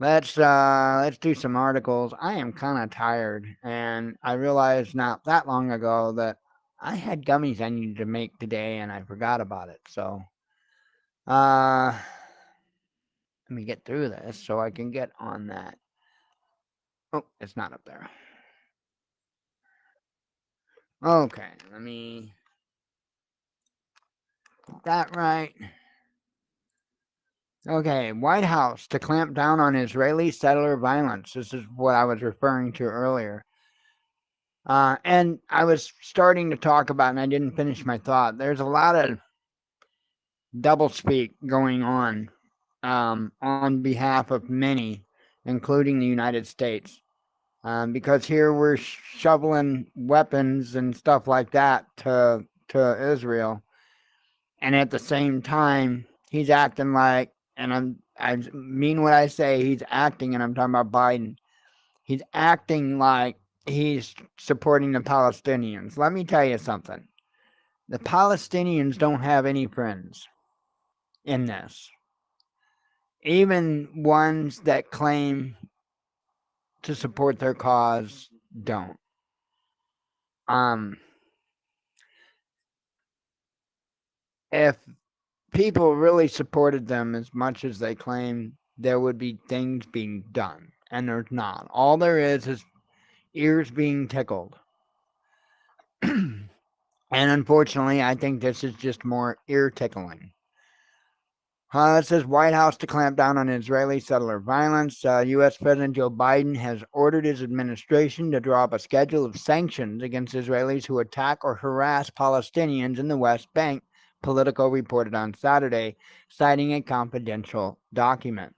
let's do some articles. I am kind of tired, and I realized not that long ago that I had gummies I needed to make today and I forgot about it. So let me get through this so I can get on that. Oh, it's not up there. Okay, let me get that right. Okay, White House to clamp down on Israeli settler violence. This is what I was referring to earlier. And I was starting to talk about, and I didn't finish my thought. There's a lot of doublespeak going on behalf of many, including the United States. Because here we're shoveling weapons and stuff like that to Israel, and at the same time he's acting like, and I mean what I say, he's acting, and I'm talking about Biden. He's acting like he's supporting the Palestinians. Let me tell you something. The Palestinians don't have any friends in this. Even ones that claim to support their cause don't. If people really supported them as much as they claim, there would be things being done, and there's not. All there is ears being tickled. And unfortunately, I think this is just more ear tickling. It says White House to clamp down on Israeli settler violence. U.S. President Joe Biden has ordered his administration to draw up a schedule of sanctions against Israelis who attack or harass Palestinians in the West Bank, Politico reported on Saturday, citing a confidential document.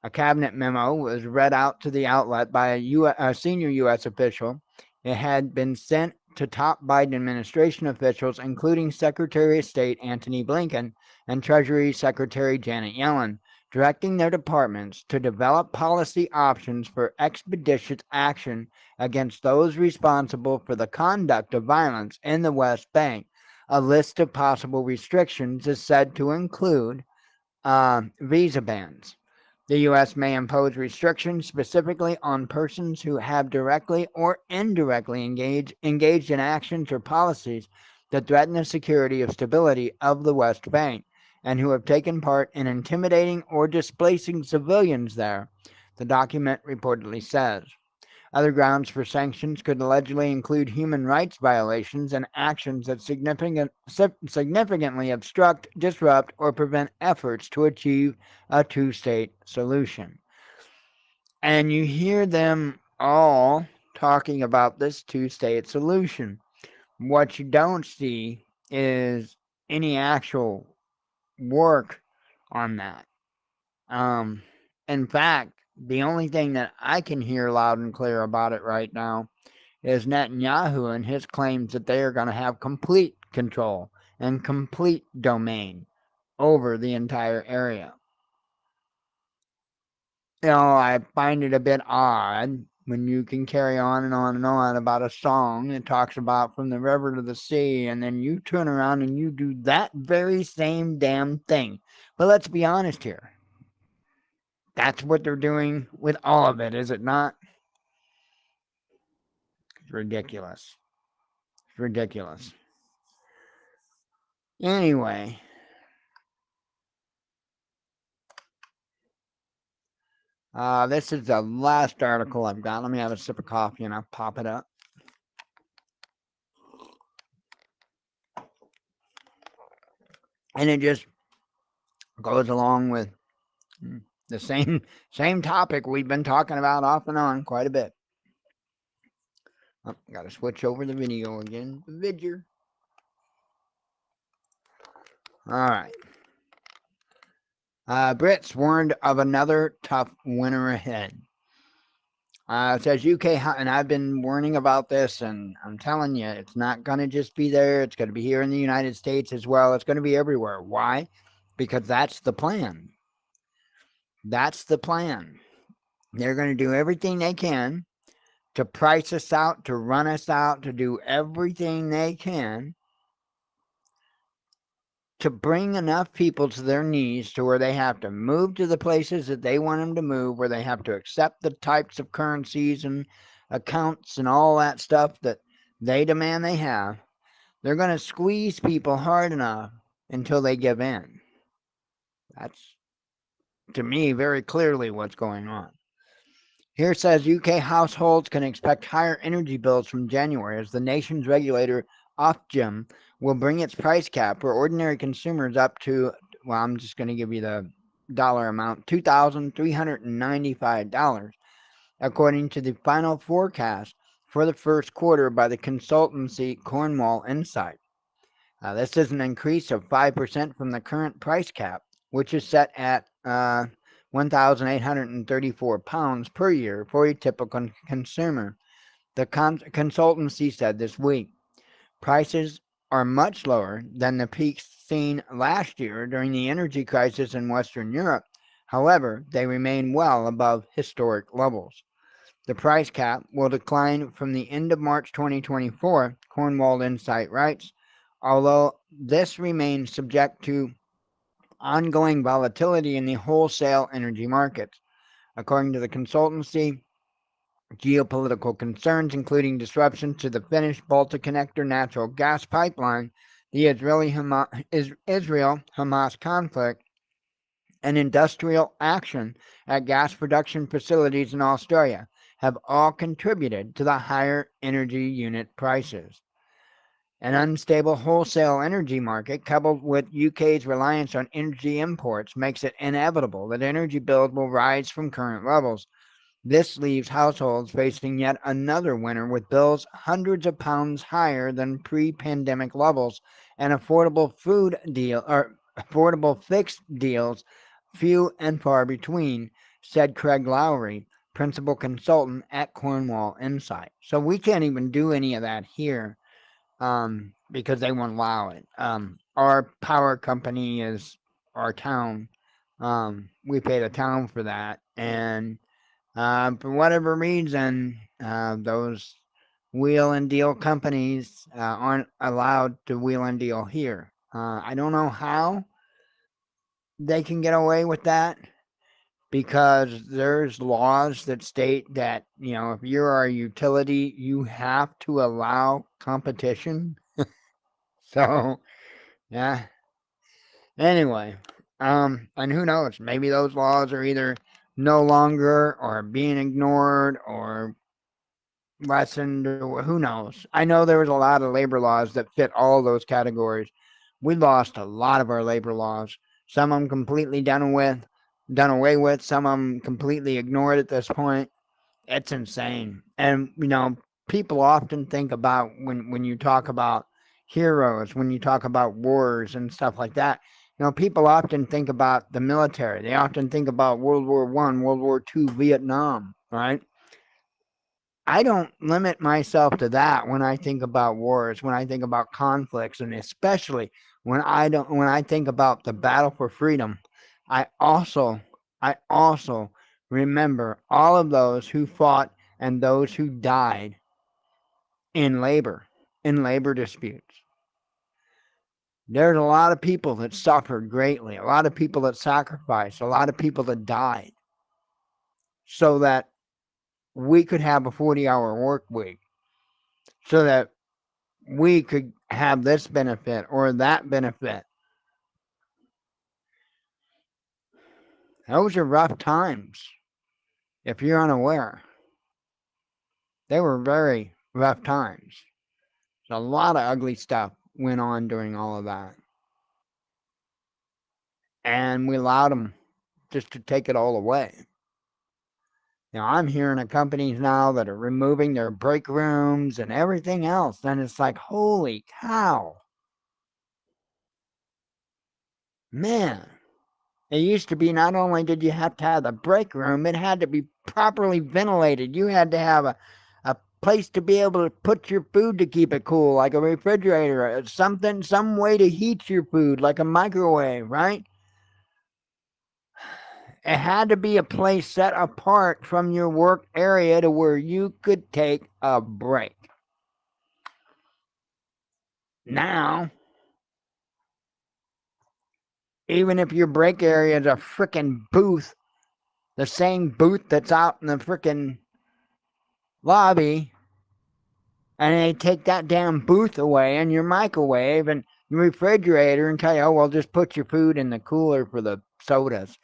A cabinet memo was read out to the outlet by a senior U.S. official. It had been sent to top Biden administration officials, including Secretary of State Antony Blinken and Treasury Secretary Janet Yellen, directing their departments to develop policy options for expeditious action against those responsible for the conduct of violence in the West Bank. A list of possible restrictions is said to include visa bans. The U.S. may impose restrictions specifically on persons who have directly or indirectly engaged in actions or policies that threaten the security or stability of the West Bank, and who have taken part in intimidating or displacing civilians there, the document reportedly says. Other grounds for sanctions could allegedly include human rights violations and actions that significantly obstruct, disrupt, or prevent efforts to achieve a two-state solution. And you hear them all talking about this two-state solution. What you don't see is any actual work on that. In fact, the only thing that I can hear loud and clear about it right now is Netanyahu and his claims that they are going to have complete control and complete domain over the entire area. I find it a bit odd when you can carry on and on and on about a song that talks about from the river to the sea, and then you turn around and you do that very same damn thing. But let's be honest here. That's what they're doing with all of it, is it not? It's ridiculous. It's ridiculous. Anyway, this is the last article I've got. Let me have a sip of coffee and I'll pop it up. And it just goes along with the same topic we've been talking about off and on quite a bit. Oh, got to switch over the video again. The vidger. All right. Brits warned of another tough winter ahead. It says UK, and I've been warning about this, and I'm telling you, it's not going to just be there. It's going to be here in the United States as well. It's going to be everywhere. Why? Because that's the plan. That's the plan. They're going to do everything they can to price us out, to run us out, to do everything they can to bring enough people to their knees to where they have to move to the places that they want them to move, where they have to accept the types of currencies and accounts and all that stuff that they demand they have. They're going to squeeze people hard enough until they give in. That's, to me, very clearly what's going on. Here it says UK households can expect higher energy bills from January as the nation's regulator, Ofgem, will bring its price cap for ordinary consumers up to, well, I'm just going to give you the dollar amount, $2,395, according to the final forecast for the first quarter by the consultancy Cornwall Insight. This is an increase of 5% from the current price cap, which is set at £1,834 per year for a typical consumer. The consultancy said this week. Prices are much lower than the peaks seen last year during the energy crisis in Western Europe. However, they remain well above historic levels. The price cap will decline from the end of March 2024, Cornwall Insight writes, although this remains subject to ongoing volatility in the wholesale energy markets. According to the consultancy, geopolitical concerns, including disruptions to the Finnish Baltic Connector natural gas pipeline, the Israel-Hamas conflict, and industrial action at gas production facilities in Australia have all contributed to the higher energy unit prices. An unstable wholesale energy market, coupled with UK's reliance on energy imports, makes it inevitable that energy bills will rise from current levels. This leaves households facing yet another winter with bills hundreds of pounds higher than pre-pandemic levels and affordable fixed deals few and far between, said Craig Lowry, principal consultant at Cornwall Insight. So we can't even do any of that here because they won't allow it. Our power company is our town. We pay the town for that, and for whatever reason, those wheel and deal companies aren't allowed to wheel and deal here. I don't know how they can get away with that because there's laws that state that, you know, if you're a utility, you have to allow competition. So, yeah. Anyway, and who knows? Maybe those laws are either no longer or being ignored or lessened, or who knows? I know there was a lot of labor laws that fit all those categories. We lost a lot of our labor laws. Some of them completely done away with. Some of them completely ignored at this point. It's insane. And you know, people often think about when you talk about heroes, when you talk about wars and stuff like that. You know, people often think about the military. They often think about World War One, World War Two, Vietnam, right? I don't limit myself to that when I think about wars, when I think about conflicts, and especially when I think about the battle for freedom. I also I also remember all of those who fought and those who died in labor disputes. There's a lot of people that suffered greatly, a lot of people that sacrificed, a lot of people that died so that we could have a 40-hour work week, so that we could have this benefit or that benefit. Those are rough times. If you're unaware, they were very rough times. A lot of ugly stuff went on during all of that. And we allowed them just to take it all away. Now, I'm hearing of companies now that are removing their break rooms and everything else. And it's like, holy cow. Man, it used to be not only did you have to have the break room, it had to be properly ventilated. You had to have a place to be able to put your food to keep it cool, like a refrigerator, some way to heat your food, like a microwave, right? It had to be a place set apart from your work area to where you could take a break. Now, even if your break area is a frickin' booth, the same booth that's out in the frickin' lobby, And they take that damn booth away and your microwave and your refrigerator and tell you, oh, well, just put your food in the cooler for the sodas.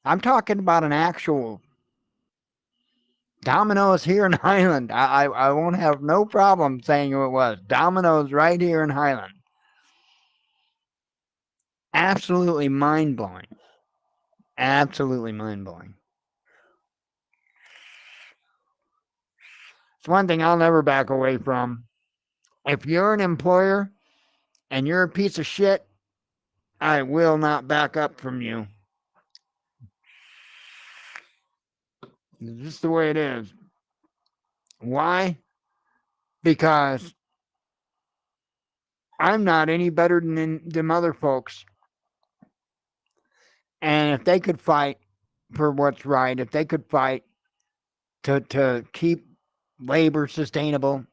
I'm talking about an actual Domino's here in Highland. I won't have no problem saying who it was. Domino's right here in Highland. Absolutely mind-blowing. Absolutely mind-blowing. It's one thing I'll never back away from. If you're an employer and you're a piece of shit, I will not back up from you. It's just the way it is. Why? Because I'm not any better than them other folks. And if they could fight for what's right, if they could fight to keep labor sustainable,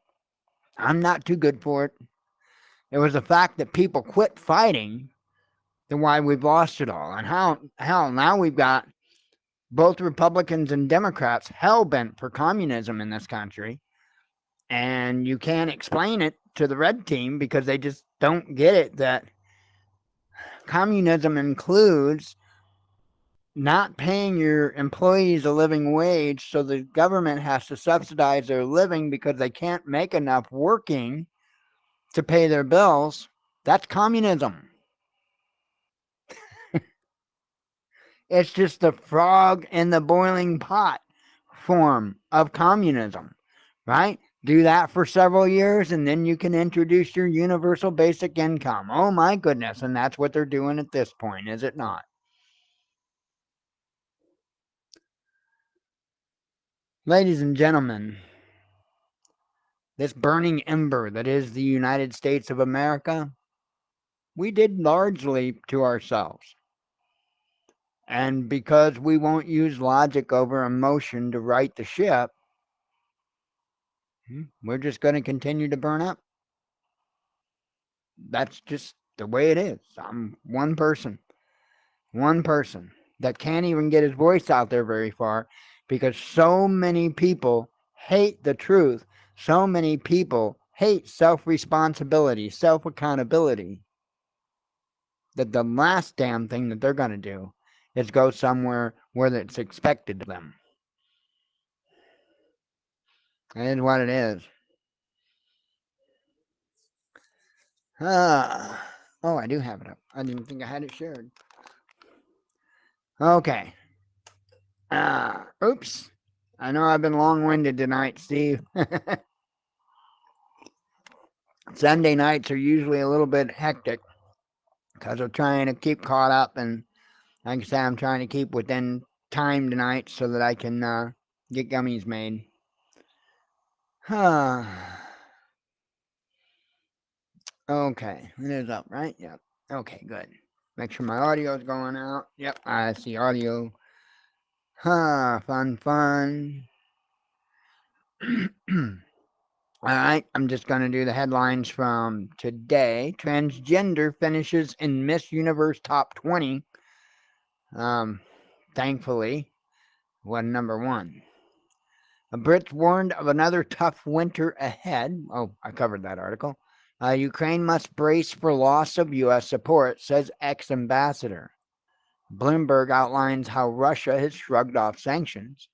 I'm not too good for it. It was the fact that people quit fighting and why we've lost it all. And hell, now we've got both Republicans and Democrats hell-bent for communism in this country. And you can't explain it to the red team because they just don't get it that communism includes not paying your employees a living wage, so the government has to subsidize their living because they can't make enough working to pay their bills. That's communism. It's just the frog in the boiling pot form of communism, right? Do that for several years and then you can introduce your universal basic income. Oh my goodness. And that's what they're doing at this point, is it not? Ladies and gentlemen, this burning ember that is the United States of America, we did largely to ourselves. And because we won't use logic over emotion to right the ship, we're just going to continue to burn up. That's just the way it is. I'm one person that can't even get his voice out there very far because so many people hate the truth. So many people hate self-responsibility, self-accountability, that the last damn thing that they're going to do is go somewhere where it's expected of them. It is what it is. Oh, I do have it up. I didn't think I had it shared. Okay. Oops. I know I've been long-winded tonight, Steve. Sunday nights are usually a little bit hectic because I'm trying to keep caught up, and like I said, I'm trying to keep within time tonight so that I can get gummies made. Okay, it is up, right? Yep. Okay, good. Make sure my audio is going out. Yep, I see audio. Fun. Alright, I'm just going to do the headlines from today. Transgender finishes in Miss Universe Top 20. Thankfully, was number 1. The Brits warned of another tough winter ahead. Oh, I covered that article. Ukraine must brace for loss of U.S. support, says ex-ambassador. Bloomberg outlines how Russia has shrugged off sanctions.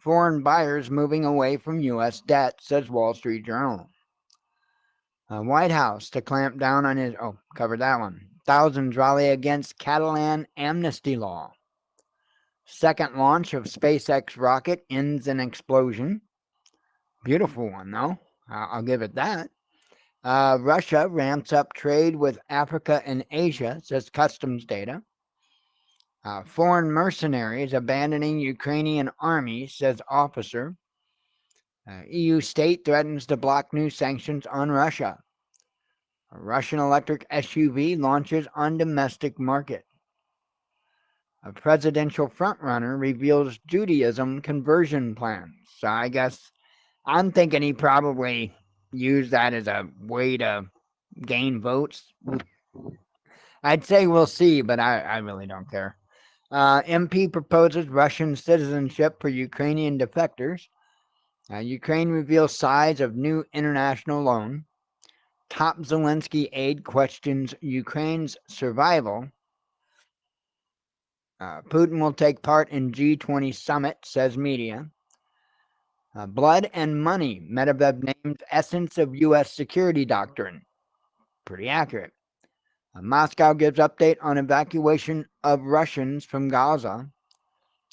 Foreign buyers moving away from U.S. debt, says Wall Street Journal. White House to clamp down on his... Oh, covered that one. Thousands rally against Catalan amnesty law. Second launch of SpaceX rocket ends in explosion. Beautiful one, though. I'll give it that. Russia ramps up trade with Africa and Asia, says customs data. Foreign mercenaries abandoning Ukrainian army, says officer. EU state threatens to block new sanctions on Russia. A Russian electric SUV launches on domestic market. A presidential frontrunner reveals Judaism conversion plans. So I guess I'm thinking he probably used that as a way to gain votes. I'd say we'll see, but I really don't care. MP proposes Russian citizenship for Ukrainian defectors. Ukraine reveals size of new international loan. Top Zelensky aide questions Ukraine's survival. Putin will take part in G20 summit, says media. Blood and money, Medvedev named essence of U.S. security doctrine. Pretty accurate. Moscow gives update on evacuation of Russians from Gaza.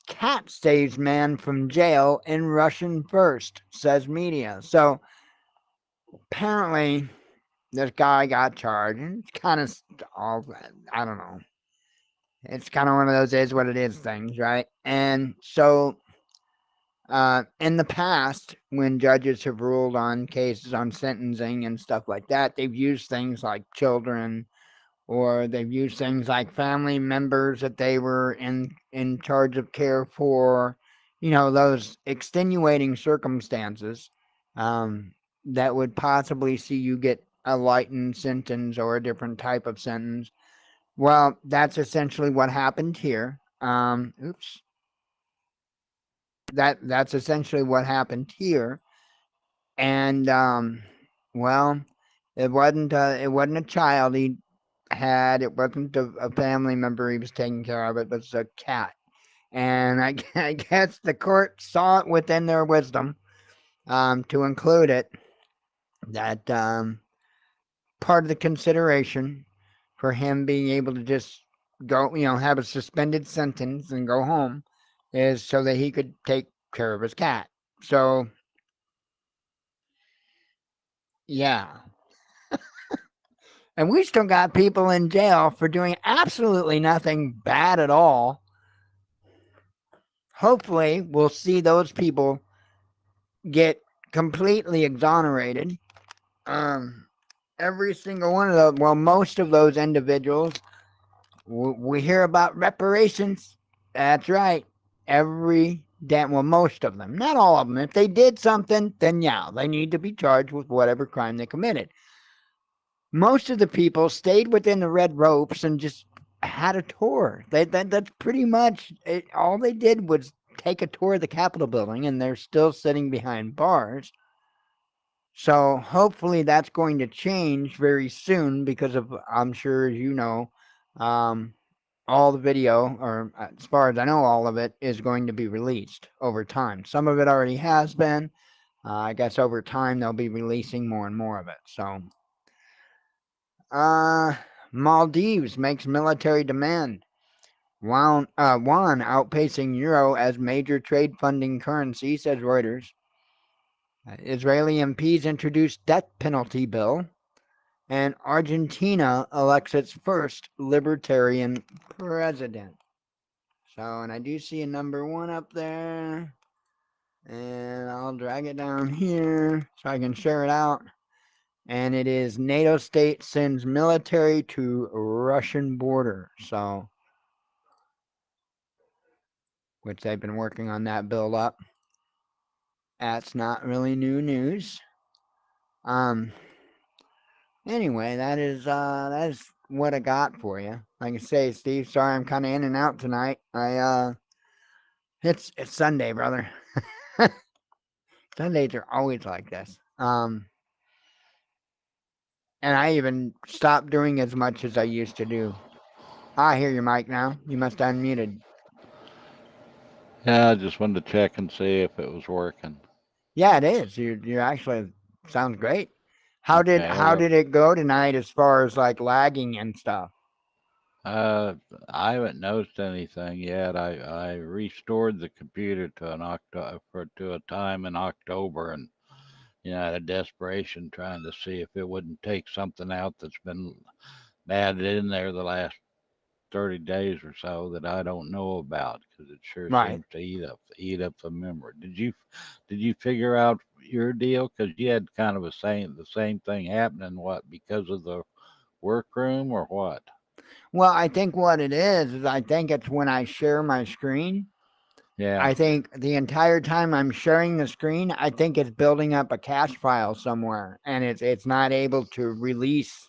Cat saves man from jail in Russian first, says media. So apparently this guy got charged. And it's kind of all, I don't know. It's kind of one of those is what it is things, right? And so in the past, when judges have ruled on cases on sentencing and stuff like that, they've used things like children, or they've used things like family members that they were in charge of care for, those extenuating circumstances that would possibly see you get a lightened sentence or a different type of sentence. Well, that's essentially what happened here. That's essentially what happened here, and well, it wasn't a child he had. It wasn't a family member he was taking care of. It was a cat, and I guess the court saw it within their wisdom to include it. That part of the consideration for him being able to just go, have a suspended sentence and go home, is so that he could take care of his cat. So, yeah. And we still got people in jail for doing absolutely nothing bad at all. Hopefully, we'll see those people get completely exonerated. Every single one of those, well, most of those individuals, we hear about reparations. That's right. Most of them, not all of them. If they did something, then yeah, they need to be charged with whatever crime they committed. Most of the people stayed within the red ropes and just had a tour. That's pretty much it. All they did was take a tour of the Capitol building, and they're still sitting behind bars. So hopefully that's going to change very soon, because of, I'm sure all the video, or as far as I know, all of it is going to be released over time. Some of it already has been. I guess over time they'll be releasing more and more of it. So, Maldives makes military demand. Yuan outpacing euro as major trade funding currency, says Reuters. Israeli MPs introduce death penalty bill. And Argentina elects its first libertarian president. So, and I do see a number 1 up there. And I'll drag it down here so I can share it out. And it is NATO state sends military to Russian border. So, which they've been working on that build up. That's not really new news. Anyway, that is what I got for you. Like I say, Steve, sorry I'm kind of in and out tonight. It's Sunday, brother. Sundays are always like this. And I even stopped doing as much as I used to do. I hear your mic now. You must have unmuted. Yeah, I just wanted to check and see if it was working. Yeah, it is. You actually sounds great. How Okay, did it go tonight as far as like lagging and stuff? I haven't noticed anything yet. I restored the computer to a time in October, and out of desperation, trying to see if it wouldn't take something out that's been added in there the last 30 days or so that I don't know about, because it sure Right. seems to eat up the memory. Did you figure out your deal? Because you had kind of the same thing happening. What, because of the workroom or what? Well, I think what it is I think it's when I share my screen. Yeah. I think the entire time I'm sharing the screen, I think it's building up a cache file somewhere, and it's not able to release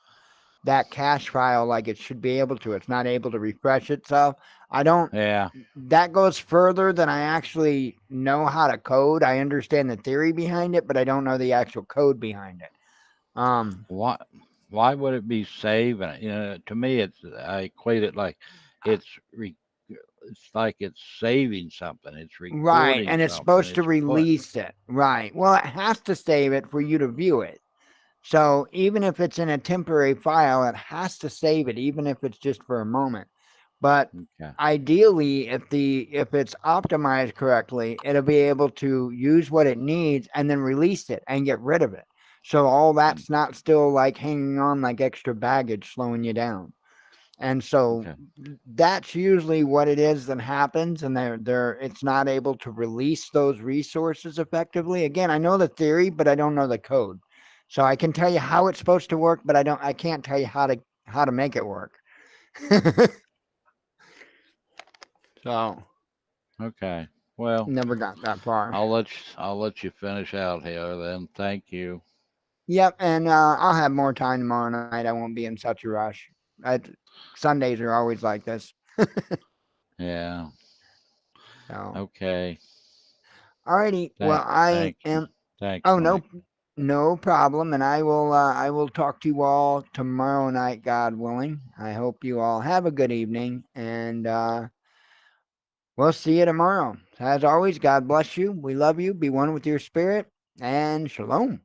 that cache file like it should be able to. It's not able to refresh itself. I don't. Yeah. That goes further than I actually know how to code. I understand the theory behind it, but I don't know the actual code behind it. Why? Why would it be saving? You know, to me, I equate it like it's re, it's like it's saving something. It's Right, recording and it's something. supposed to It's put. release it. Right. Well, it has to save it for you to view it. So even if it's in a temporary file, it has to save it, even if it's just for a moment. But Okay. ideally, if it's optimized correctly, it'll be able to use what it needs and then release it and get rid of it. So all Mm, that's not still like hanging on like extra baggage, slowing you down. And so okay. that's usually what it is that happens, and it's not able to release those resources effectively. Again, I know the theory, but I don't know the code. So I can tell you how it's supposed to work, but I can't tell you how to make it work. So Okay. Well, never got that far. I'll let you finish out here then. Thank you. Yep, and I'll have more time tomorrow night. I won't be in such a rush. Sundays are always like this. Yeah. So, Okay. alrighty. Well, I Thanks. am. Thanks, Oh no, Mike. no problem. And I will talk to you all tomorrow night, God willing. I hope you all have a good evening, and we'll see you tomorrow. As always, God bless you. We love you. Be one with your spirit, and shalom.